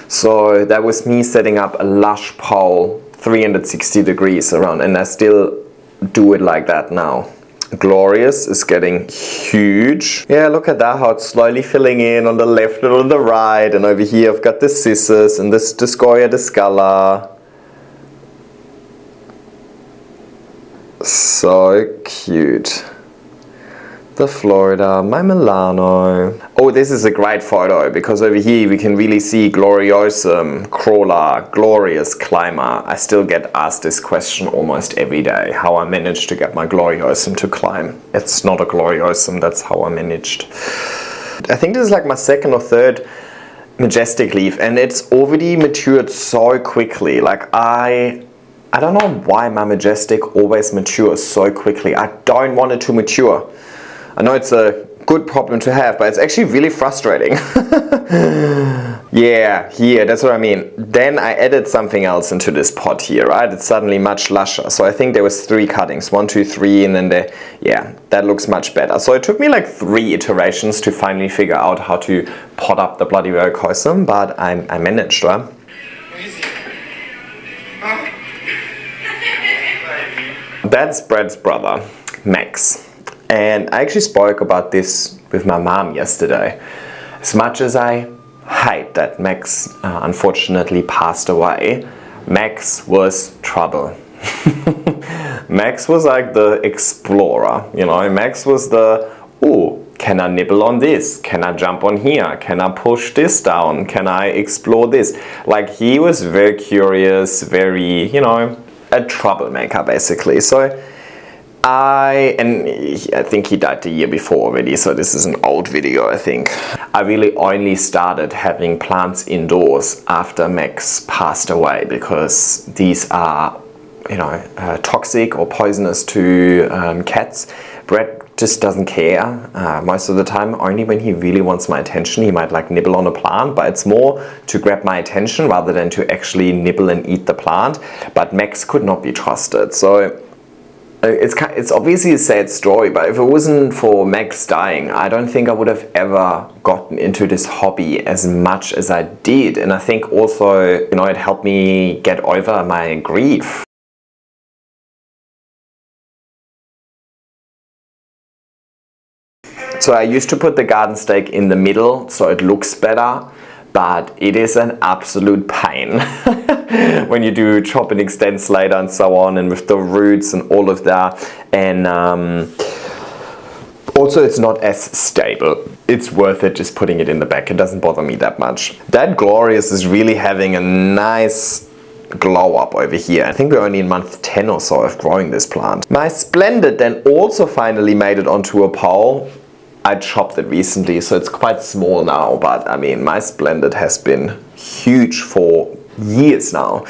So that was me setting up a lush pole 360 degrees around, and I still do it like that now. Glorious is getting huge. Yeah, look at that, how it's slowly filling in on the left and on the right. And over here I've got the Cissus and this Discoria discala. So cute. The Florida, my Milano. Oh, this is a great photo because over here we can really see Gloriosum, Crawler, Glorious, Climber. I still get asked this question almost every day, how I managed to get my Gloriosum to climb. It's not a Gloriosum, that's how I managed. I think this is like my second or third Majestic leaf, and it's already matured so quickly. Like I don't know why my Majestic always matures so quickly. I don't want it to mature. I know it's a good problem to have, but it's actually really frustrating. Yeah, here, that's what I mean. Then I added something else into this pot here, right? It's suddenly much lusher. So I think there was 3 cuttings, 1, 2, 3, and then there, yeah, that looks much better. So it took me like 3 iterations to finally figure out how to pot up the bloody Verticosum, but I managed, right? That's Brad's brother, Max. And I actually spoke about this with my mom yesterday. As much as I hate that Max unfortunately passed away, Max was trouble. Max was like the explorer, you know. Max was the, oh, can I nibble on this? Can I jump on here? Can I push this down? Can I explore this? Like, he was very curious, very, you know, a troublemaker basically. So I think he died the year before already, so this is an old video, I think. I really only started having plants indoors after Max passed away because these are, you know, toxic or poisonous to cats. Brad just doesn't care most of the time. Only when he really wants my attention, he might like nibble on a plant, but it's more to grab my attention rather than to actually nibble and eat the plant. But Max could not be trusted, so It's obviously a sad story, but if it wasn't for Max dying, I don't think I would have ever gotten into this hobby as much as I did. And I think also, you know, it helped me get over my grief. So I used to put the garden stake in the middle so it looks better, but it is an absolute pain when you do chop and extends later and so on, and with the roots and all of that. And also it's not as stable. It's worth it just putting it in the back. It doesn't bother me that much. That Glorious is really having a nice glow up over here. I think we're only in month 10 or so of growing this plant. My Splendid then also finally made it onto a pole. I chopped it recently, so it's quite small now, but I mean, my Splendid has been huge for years now.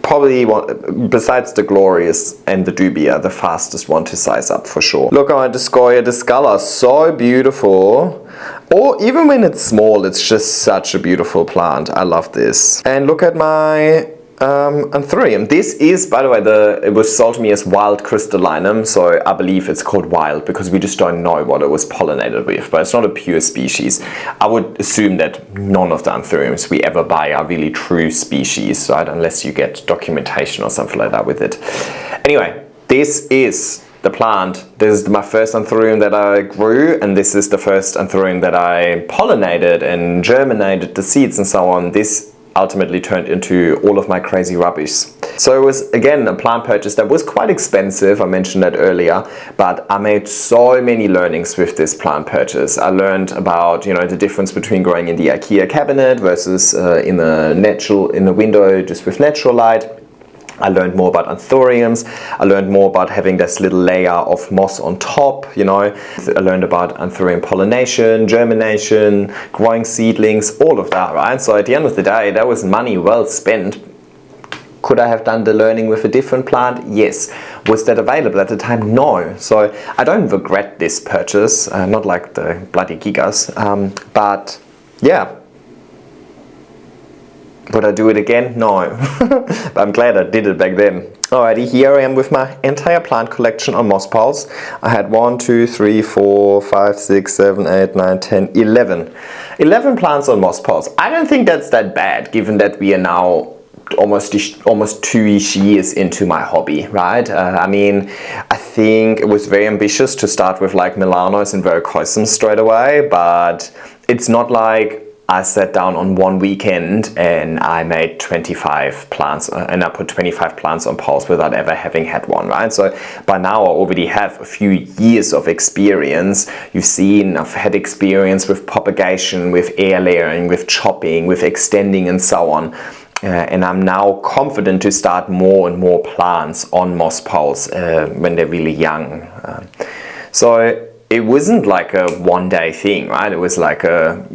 Probably one, besides the Glorious and the Dubia, the fastest one to size up for sure. Look at this Goya discolor, so beautiful. Or even when it's small, it's just such a beautiful plant. I love this. And look at my Anthurium. This is, by the way, it was sold to me as wild crystallinum, so I believe it's called wild because we just don't know what it was pollinated with, but it's not a pure species. I would assume that none of the Anthuriums we ever buy are really true species, right? Unless you get documentation or something like that with it. Anyway, this is the plant. This is my first Anthurium that I grew, and this is the first Anthurium that I pollinated and germinated the seeds and so on. This ultimately turned into all of my crazy rubbish. So it was again a plant purchase that was quite expensive, I mentioned that earlier, but I made so many learnings with this plant purchase. I learned about, you know, the difference between growing in the IKEA cabinet versus in the window just with natural light. I learned more about Anthuriums. I learned more about having this little layer of moss on top, you know. I learned about Anthurium pollination, germination, growing seedlings, all of that, right? So at the end of the day, that was money well spent. Could I have done the learning with a different plant? Yes. Was that available at the time? No. So I don't regret this purchase, not like the bloody gigas, but yeah. Would I do it again? No. But I'm glad I did it back then. Alrighty, here I am with my entire plant collection on moss piles. I had 1, 2, 3, 4, 5, 6, 7, 8, 9, 10, 11. 11 plants on moss piles. I don't think that's that bad, given that we are now almost 2-ish years into my hobby, right? I mean, I think it was very ambitious to start with like Milanos and Verrucosums straight away, but it's not like I sat down on one weekend and I made 25 plants and I put 25 plants on poles without ever having had one, right? So by now I already have a few years of experience. You've seen, I've had experience with propagation, with air layering, with chopping, with extending and so on. And I'm now confident to start more and more plants on moss poles when they're really young. So it wasn't like a one-day thing, right? It was like a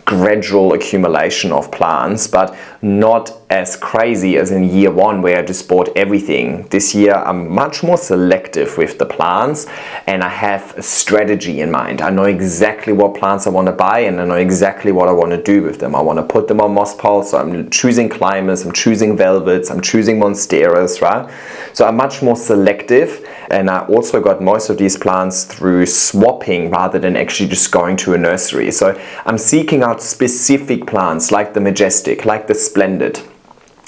gradual accumulation of plants, but not as crazy as in year one where I just bought everything. This year I'm much more selective with the plants and I have a strategy in mind. I know exactly what plants I want to buy and I know exactly what I want to do with them. I want to put them on moss poles, so I'm choosing climbers, I'm choosing velvets, I'm choosing monsteras, right? So I'm much more selective, and I also got most of these plants through swapping rather than actually just going to a nursery. So I'm seeking out specific plants like the Majestic, like the Splendid,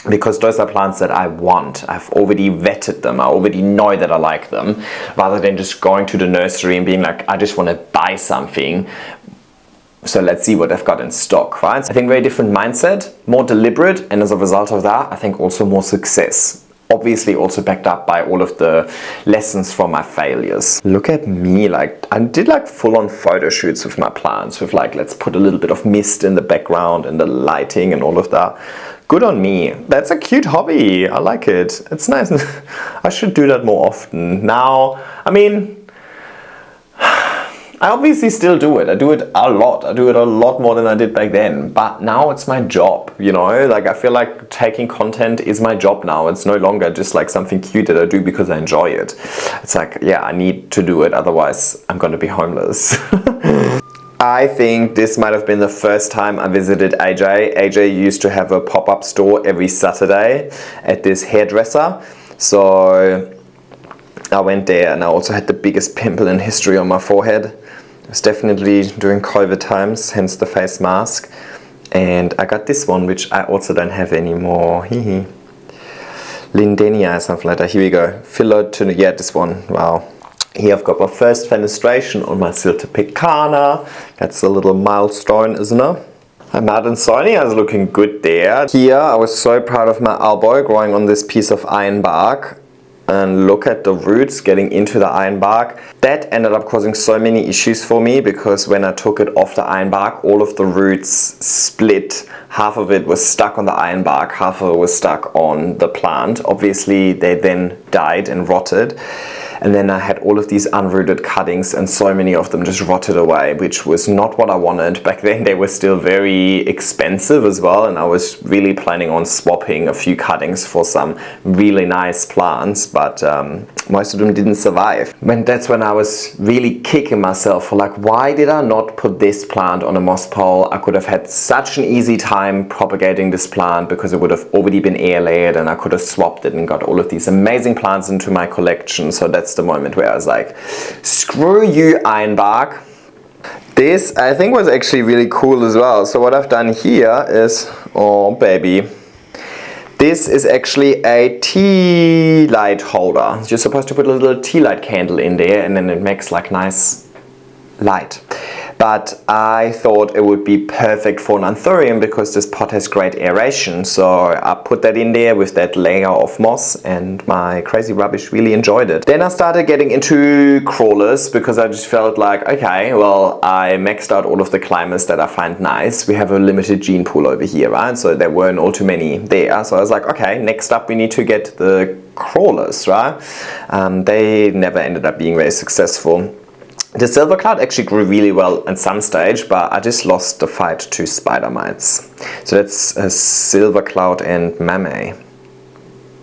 because those are plants that I want. I've already vetted them. I already know that I like them, rather than just going to the nursery and being like, I just want to buy something, so let's see what they've got in stock, right? I think very different mindset, more deliberate, and as a result of that, I think also more success. Obviously also backed up by all of the lessons from my failures. Look at me, like I did like full-on photo shoots with my plants, with like, let's put a little bit of mist in the background and the lighting and all of that. Good on me. That's a cute hobby. I like it. It's nice. I should do that more often. Now, I mean, I obviously still do it. I do it a lot. I do it a lot more than I did back then. But now it's my job, you know? Like I feel like taking content is my job now. It's no longer just like something cute that I do because I enjoy it. It's like, yeah, I need to do it. Otherwise, I'm going to be homeless. I think this might have been the first time I visited AJ. AJ used to have a pop-up store every Saturday at this hairdresser. So I went there and I also had the biggest pimple in history on my forehead. It was definitely during COVID times, hence the face mask. And I got this one, which I also don't have anymore. Lindenia or something like that. Here we go. Yeah, this one. Wow. Here I've got my first fenestration on my Silta picana. That's a little milestone, isn't it? And Adansonia is looking good there. Here I was so proud of my elbow growing on this piece of iron bark. And look at the roots getting into the iron bark. That ended up causing so many issues for me because when I took it off the iron bark, all of the roots split. Half of it was stuck on the iron bark, half of it was stuck on the plant. Obviously they then died and rotted. And then I had all of these unrooted cuttings and so many of them just rotted away, which was not what I wanted. Back then they were still very expensive as well, and I was really planning on swapping a few cuttings for some really nice plants, but most of them didn't survive. And that's when I was really kicking myself for like, why did I not put this plant on a moss pole? I could have had such an easy time propagating this plant because it would have already been air layered and I could have swapped it and got all of these amazing plants into my collection. So that's the moment where I was like, screw you, ironbark. This I think was actually really cool as well. So what I've done here is, oh baby, this is actually a tea light holder. You're supposed to put a little tea light candle in there and then it makes like nice light. But I thought it would be perfect for an anthurium because this pot has great aeration. So I put that in there with that layer of moss and my crazy rubbish really enjoyed it. Then I started getting into crawlers because I just felt like, okay, well, I maxed out all of the climbers that I find nice. We have a limited gene pool over here, right? So there weren't all too many there. So I was like, okay, next up we need to get the crawlers, right? They never ended up being very successful. The silver cloud actually grew really well at some stage, but I just lost the fight to spider mites. So that's a silver cloud and mame.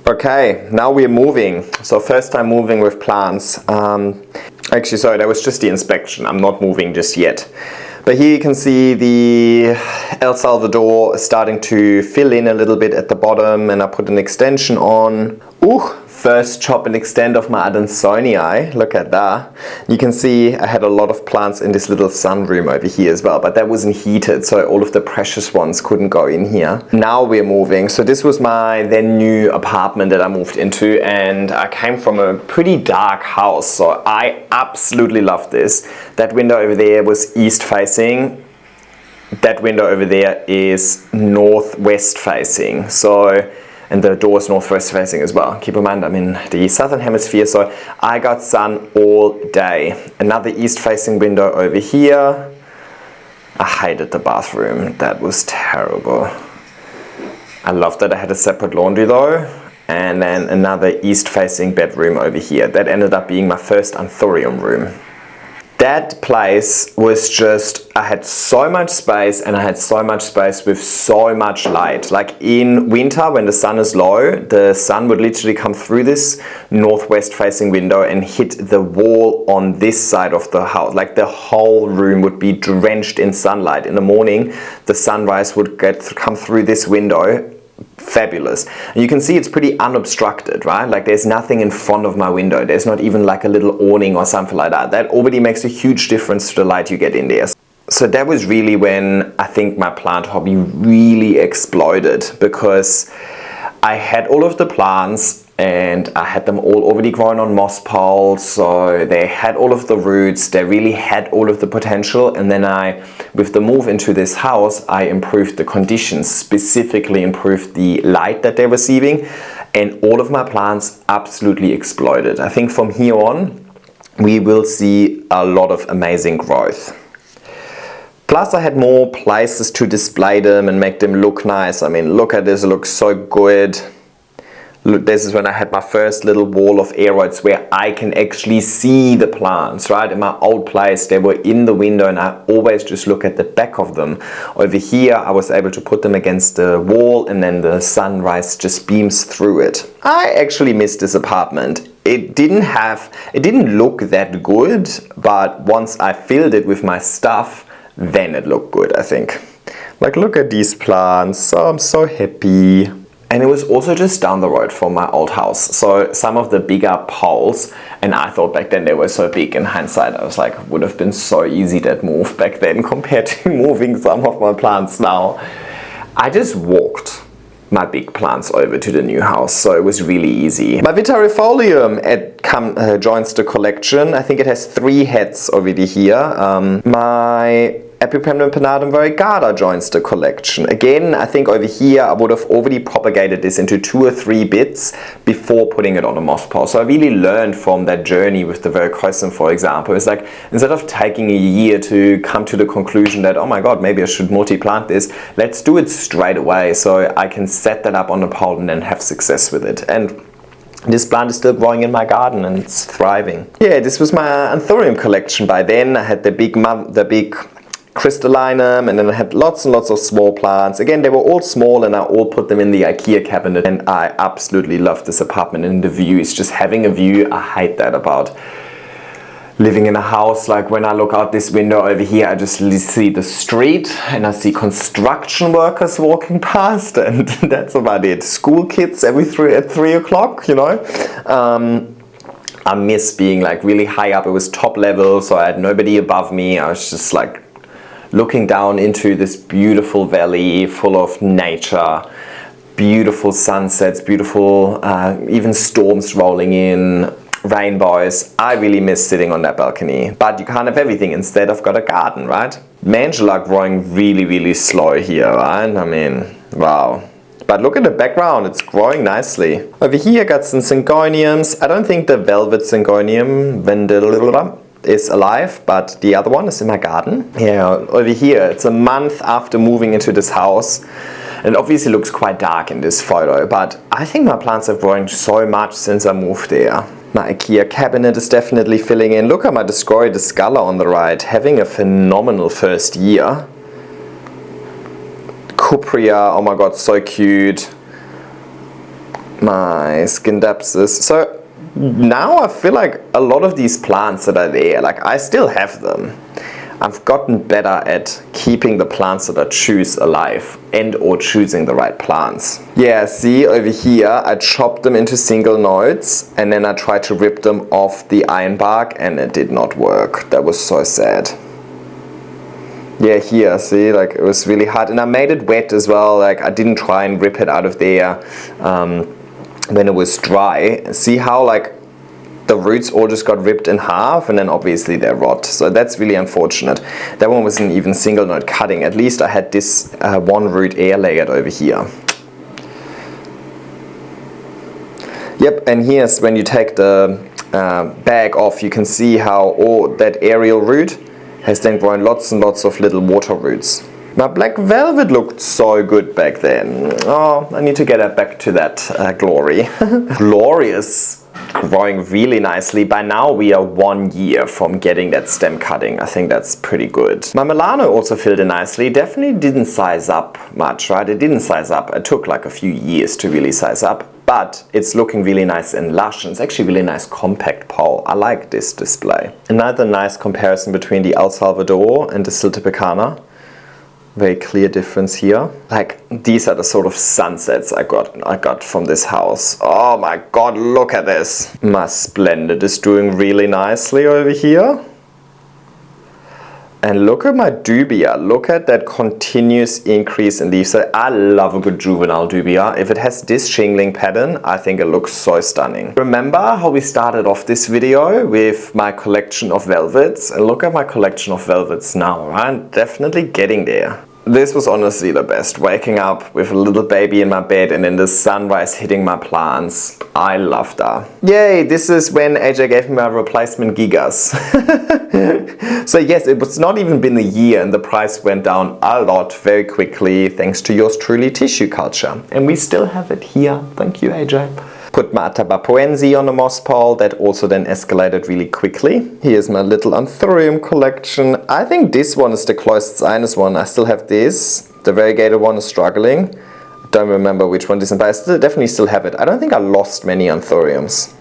Okay, now we're moving. So first time moving with plants. Actually, sorry, that was just the inspection. I'm not moving just yet. But here you can see the El Salvador starting to fill in a little bit at the bottom, and I put an extension on. First chop and extend of my Adansonii. Look at that. You can see I had a lot of plants in this little sunroom over here as well, but that wasn't heated, so all of the precious ones couldn't go in here. Now we're moving. So this was my then new apartment that I moved into, and I came from a pretty dark house, so I absolutely loved this. That window over there was east facing. That window over there is northwest facing. And the door is northwest facing as well. Keep in mind I'm in the southern hemisphere, so I got sun all day. Another east facing window over here. I hated the bathroom, that was terrible. I loved that I had a separate laundry though. And then another east facing bedroom over here. That ended up being my first anthurium room. That place was just, I had so much space and I had so much space with so much light. Like in winter when the sun is low, the sun would literally come through this northwest facing window and hit the wall on this side of the house. Like the whole room would be drenched in sunlight. In the morning, the sunrise would come through this window. Fabulous. And you can see it's pretty unobstructed, right? Like there's nothing in front of my window. There's not even like a little awning or something like that. That already makes a huge difference to the light you get in there. So that was really when I think my plant hobby really exploded, because I had all of the plants and I had them all already grown on moss poles, so they had all of the roots, they really had all of the potential. And then with the move into this house, I improved the conditions, specifically improved the light that they're receiving, and all of my plants absolutely exploded. I think from here on, we will see a lot of amazing growth. Plus I had more places to display them and make them look nice. I mean, look at this, it looks so good. Look, this is when I had my first little wall of aeroids where I can actually see the plants, right? In my old place, they were in the window and I always just look at the back of them. Over here, I was able to put them against the wall and then the sunrise just beams through it. I actually missed this apartment. It didn't look that good, but once I filled it with my stuff, then it looked good, I think. Like, look at these plants. Oh, I'm so happy. And it was also just down the road from my old house. So some of the bigger poles, and I thought back then they were so big. In hindsight, I was like, it would have been so easy that move back then compared to moving some of my plants now. I just walked my big plants over to the new house, so it was really easy. My Vitarifolium joins the collection. I think it has 3 heads already here. My Epipremnum pinnatum variegata joins the collection. Again, I think over here I would have already propagated this into 2 or 3 bits before putting it on a moss pole. So I really learned from that journey with the Veracruzum, for example. It's like, instead of taking a year to come to the conclusion that, oh my god, maybe I should multi-plant this, let's do it straight away so I can set that up on the pole and then have success with it. And this plant is still growing in my garden and it's thriving. Yeah, this was my Anthurium collection by then. I had the big crystallinum, and then I had lots and lots of small plants. Again, they were all small and I all put them in the IKEA cabinet, and I absolutely love this apartment, and the view is just having a view. I hate that about living in a house. Like when I look out this window over here, I just see the street and I see construction workers walking past, and that's about it. School kids at 3 o'clock, you know. I miss being like really high up. It was top level, so I had nobody above me. I was just like looking down into this beautiful valley full of nature, beautiful sunsets, beautiful even storms rolling in, rainbows. I really miss sitting on that balcony, but you can't have everything. Instead, I've got a garden, right? Mandula growing really, really slow here, right? I mean, wow. But look at the background, it's growing nicely. Over here I got some syngoniums. I don't think the velvet syngonium, Vendela, is alive, but the other one is in my garden. Yeah, over here, it's a month after moving into this house. And it obviously looks quite dark in this photo, but I think my plants have grown so much since I moved there. My IKEA cabinet is definitely filling in. Look at my Discoides Scala on the right, having a phenomenal first year. Cupria, oh my god, so cute. My Scindapsus. So now I feel like a lot of these plants that are there, like I still have them. I've gotten better at keeping the plants that I choose alive and or choosing the right plants. Yeah, see over here I chopped them into single nodes and then I tried to rip them off the iron bark and it did not work. That was so sad. Yeah, here, see, like it was really hard, and I made it wet as well. Like I didn't try and rip it out of there when it was dry. See how like the roots all just got ripped in half, and then obviously they rot. So that's really unfortunate. That one wasn't even single node cutting. At least I had this one root air layered over here. Yep, and here's when you take the bag off, you can see how all that aerial root has then grown lots and lots of little water roots. My black velvet looked so good back then. Oh, I need to get back to that glory. Glorious, growing really nicely. By now we are 1 year from getting that stem cutting. I think that's pretty good. My Milano also filled in nicely. Definitely didn't size up much, right? It didn't size up. It took like a few years to really size up. But it's looking really nice and lush, and it's actually really nice compact pole. I like this display. Another nice comparison between the El Salvador and the Siltepecana. Very clear difference here. Like these are the sort of sunsets I got from this house. Oh my god, look at this. My Splendid is doing really nicely over here. And look at my dubia. Look at that continuous increase in leaves. So I love a good juvenile dubia. If it has this shingling pattern, I think it looks so stunning. Remember how we started off this video with my collection of velvets? And look at my collection of velvets now, right? Definitely getting there. This was honestly the best. Waking up with a little baby in my bed and then the sunrise hitting my plants. I love that. Yay, this is when AJ gave me my replacement gigas. So yes, it was not even been a year and the price went down a lot very quickly thanks to yours truly tissue culture. And we still have it here. Thank you, AJ. Put my Atabapoense on the moss pole. That also then escalated really quickly. Here's my little Anthurium collection. I think this one is the closest sinus one. I still have this. The variegated one is struggling. Don't remember which one this is, but I definitely still have it. I don't think I lost many Anthuriums.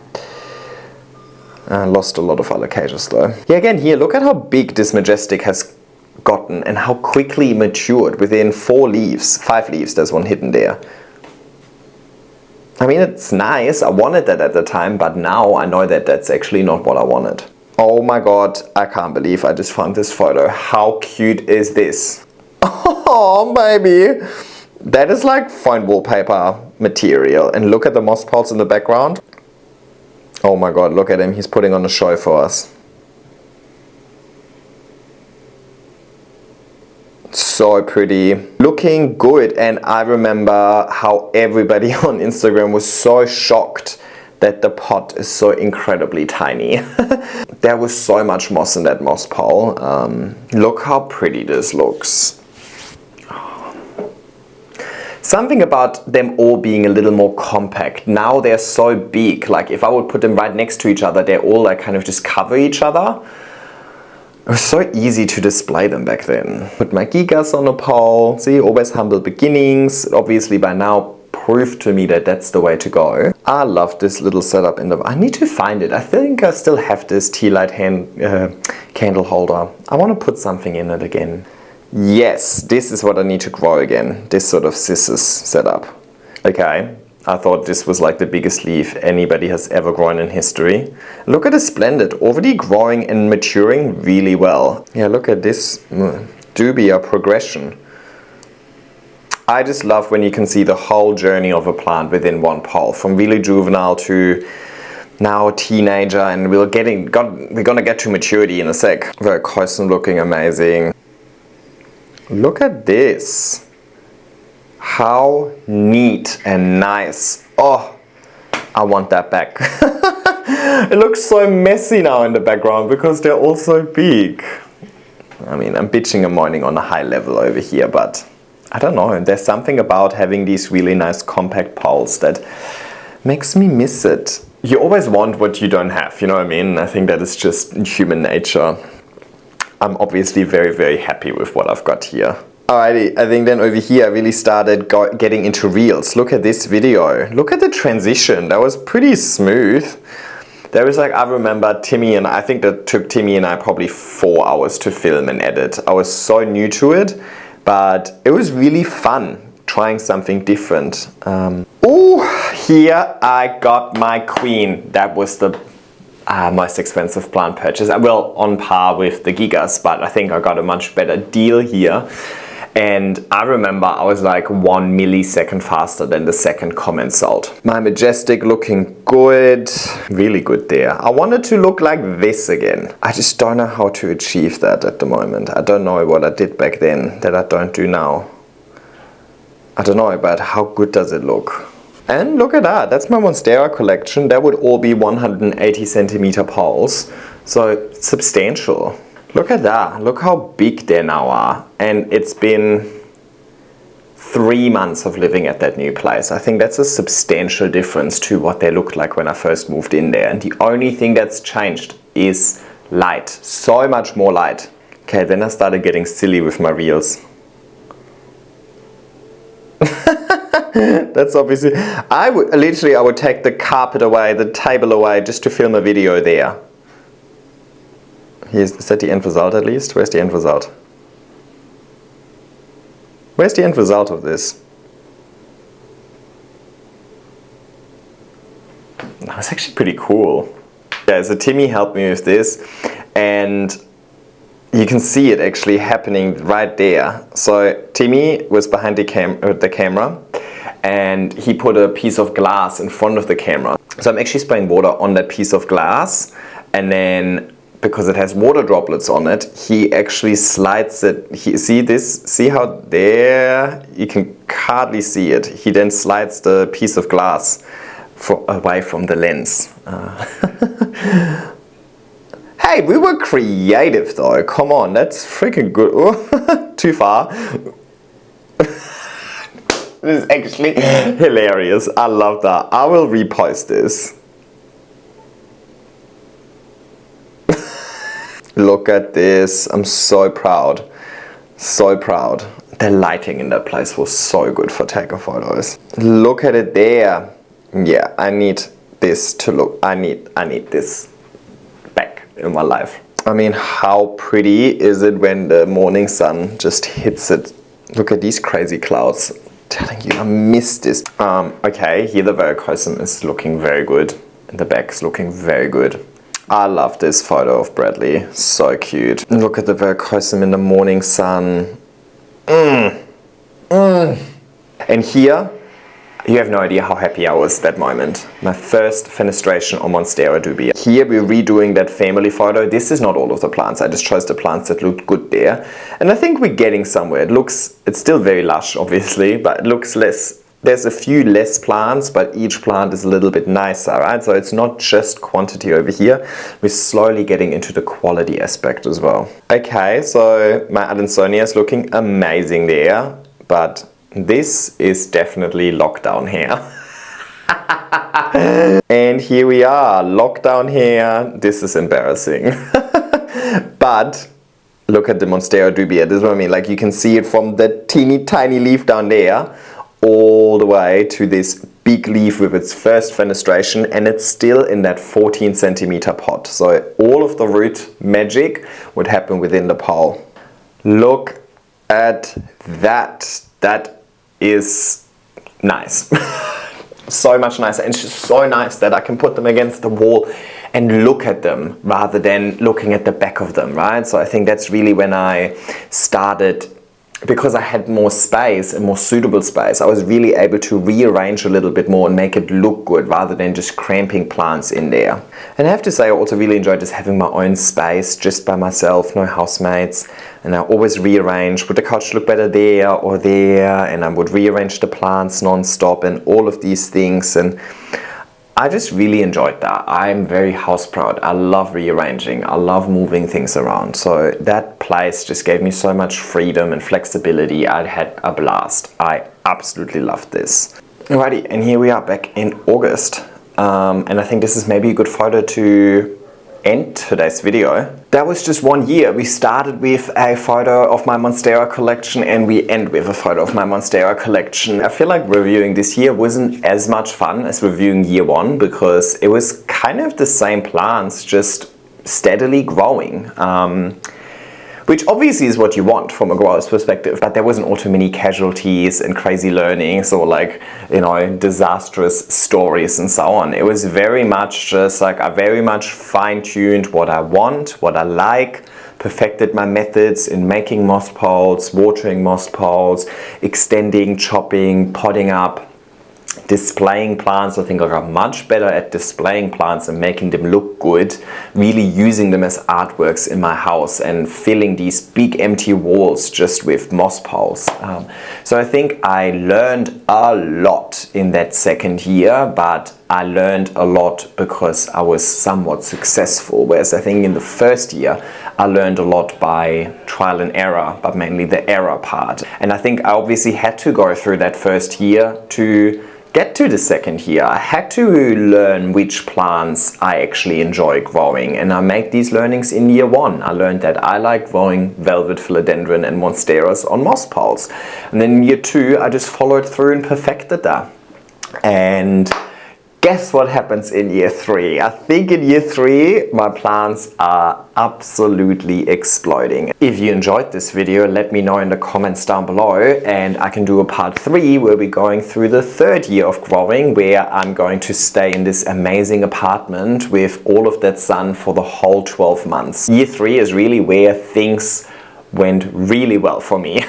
I lost a lot of alocasias though. Yeah, again here, look at how big this Majestic has gotten and how quickly matured within 4 leaves. 5 leaves, there's one hidden there. I mean, it's nice. I wanted that at the time, but now I know that that's actually not what I wanted. Oh my god, I can't believe I just found this photo. How cute is this? Oh, baby. That is like phone wallpaper material. And look at the moss poles in the background. Oh my god, look at him. He's putting on a show for us. So pretty. Looking good. And I remember how everybody on Instagram was so shocked that the pot is so incredibly tiny. There was so much moss in that moss pole. Look how pretty this looks. Something about them all being a little more compact. Now they're so big. Like if I would put them right next to each other, they're all like kind of just cover each other. It was so easy to display them back then. Put my gigas on a pole. See, always humble beginnings. Obviously by now proved to me that that's the way to go. I love this little setup in the... I need to find it. I think I still have this tea light candle holder. I want to put something in it again. Yes, this is what I need to grow again. This sort of scissors setup. Okay, I thought this was like the biggest leaf anybody has ever grown in history. Look at the splendid, already growing and maturing really well. Yeah, look at this dubia progression. I just love when you can see the whole journey of a plant within one pole, from really juvenile to now a teenager, and we're gonna get to maturity in a sec. Very cosm looking, amazing. Look at this. How neat and nice. Oh, I want that back. It looks so messy now in the background because they're all so big. I mean, I'm bitching and moaning on a high level over here, but I don't know. There's something about having these really nice compact poles that makes me miss it. You always want what you don't have, you know what I mean? I think that is just human nature. I'm obviously very, very happy with what I've got here. Alrighty, I think then over here I really started getting into reels. Look at this video. Look at the transition. That was pretty smooth. There was like, I remember Timmy and I think that took Timmy and I probably 4 hours to film and edit. I was so new to it, but it was really fun trying something different. Oh, here I got my queen. That was the most expensive plant purchase. Well, on par with the gigas, but I think I got a much better deal here. And I remember I was like 1 millisecond faster than the second comment sold. My majestic looking good, really good there. I wanted to look like this again. I just don't know how to achieve that at the moment. I don't know what I did back then that I don't do now. I don't know, but how good does it look? And look at that, that's my Monstera collection. That would all be 180 centimeter poles. So substantial. Look at that, look how big they now are. And it's been 3 months of living at that new place. I think that's a substantial difference to what they looked like when I first moved in there. And the only thing that's changed is light, so much more light. Okay, then I started getting silly with my reels. That's obviously, I would take the carpet away, the table away, just to film a video there. Is that the end result at least? Where's the end result? Where's the end result of this? That's actually pretty cool. Yeah, so Timmy helped me with this, and you can see it actually happening right there. So Timmy was behind the camera, and he put a piece of glass in front of the camera. So I'm actually spraying water on that piece of glass, and then because it has water droplets on it, he actually slides it. See how there, you can hardly see it. He then slides the piece of glass away from the lens. Hey, we were creative though, come on, that's freaking good. Oh, too far. This is actually hilarious, I love that. I will repost this. Look at this, I'm so proud. So proud. The lighting in that place was so good for taking photos. Look at it there. Yeah, I need this to look, I need this back in my life. I mean, how pretty is it when the morning sun just hits it? Look at these crazy clouds. Telling you, I missed this. Okay, here the verrucosum is looking very good. And the back is looking very good. I love this photo of Bradley. So cute. Look at the verrucosum in the morning sun. And here, you have no idea how happy I was that moment. My first fenestration on Monstera dubia. Here we're redoing that family photo. This is not all of the plants. I just chose the plants that looked good there. And I think we're getting somewhere. It's still very lush, obviously, but it looks less. There's a few less plants, but each plant is a little bit nicer, right? So it's not just quantity over here. We're slowly getting into the quality aspect as well. Okay, so my Adansonia is looking amazing there, but this is definitely lockdown hair. And here we are, lockdown hair. This is embarrassing. But look at the Monstera dubia. This is what I mean. Like, you can see it from the teeny tiny leaf down there all the way to this big leaf with its first fenestration, and it's still in that 14 centimeter pot. So all of the root magic would happen within the pole. Look at that. That is nice. So much nicer, and it's just so nice that I can put them against the wall and look at them rather than looking at the back of them, right? So I think that's really when I started, because I had more space and more suitable space, I was really able to rearrange a little bit more and make it look good rather than just cramping plants in there. And I have to say, I also really enjoyed just having my own space just by myself, no housemates. And I always rearrange, would the couch look better there or there, and I would rearrange the plants non-stop and all of these things. And I just really enjoyed that. I'm very house proud. I love rearranging. I love moving things around. So that place just gave me so much freedom and flexibility. I had a blast. I absolutely loved this. Alrighty, and here we are back in August. And I think this is maybe a good photo to end today's video. That was just 1 year. We started with a photo of my Monstera collection and we end with a photo of my Monstera collection. I feel like reviewing this year wasn't as much fun as reviewing year one because it was kind of the same plants, just steadily growing. Which obviously is what you want from a grower's perspective, but there wasn't all too many casualties and crazy learnings or like, you know, disastrous stories and so on. It was very much just like I very much fine-tuned what I want, what I like, perfected my methods in making moss poles, watering moss poles, extending, chopping, potting up, displaying plants. I think I got much better at displaying plants and making them look good, really using them as artworks in my house and filling these big empty walls just with moss poles. So I think I learned a lot in that second year, but I learned a lot because I was somewhat successful, whereas I think in the first year I learned a lot by trial and error, but mainly the error part. And I think I obviously had to go through that first year to get to the second year. I had to learn which plants I actually enjoy growing, and I made these learnings in year one. I learned that I like growing velvet philodendron and monsteras on moss poles, and then in year two I just followed through and perfected that. And guess what happens in year three? I think in year three my plants are absolutely exploding. If you enjoyed this video, let me know in the comments down below, and I can do a part 3 where we're going through the third year of growing, where I'm going to stay in this amazing apartment with all of that sun for the whole 12 months. Year 3 is really where things went really well for me.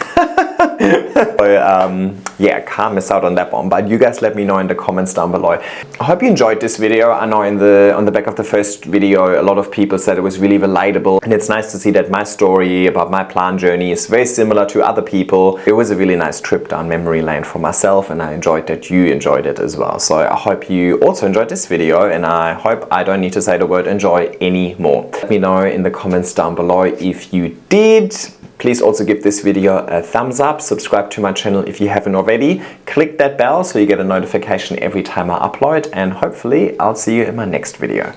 So yeah, can't miss out on that one, but you guys let me know in the comments down below. I hope you enjoyed this video. I know on the back of the first video a lot of people said it was really relatable, and it's nice to see that my story about my plant journey is very similar to other people. It was a really nice trip down memory lane for myself, and I enjoyed that you enjoyed it as well. So I hope you also enjoyed this video, and I hope I don't need to say the word enjoy anymore. Let me know in the comments down below if you did. Please also give this video a thumbs up, subscribe to my channel if you haven't already, click that bell so you get a notification every time I upload, and hopefully I'll see you in my next video.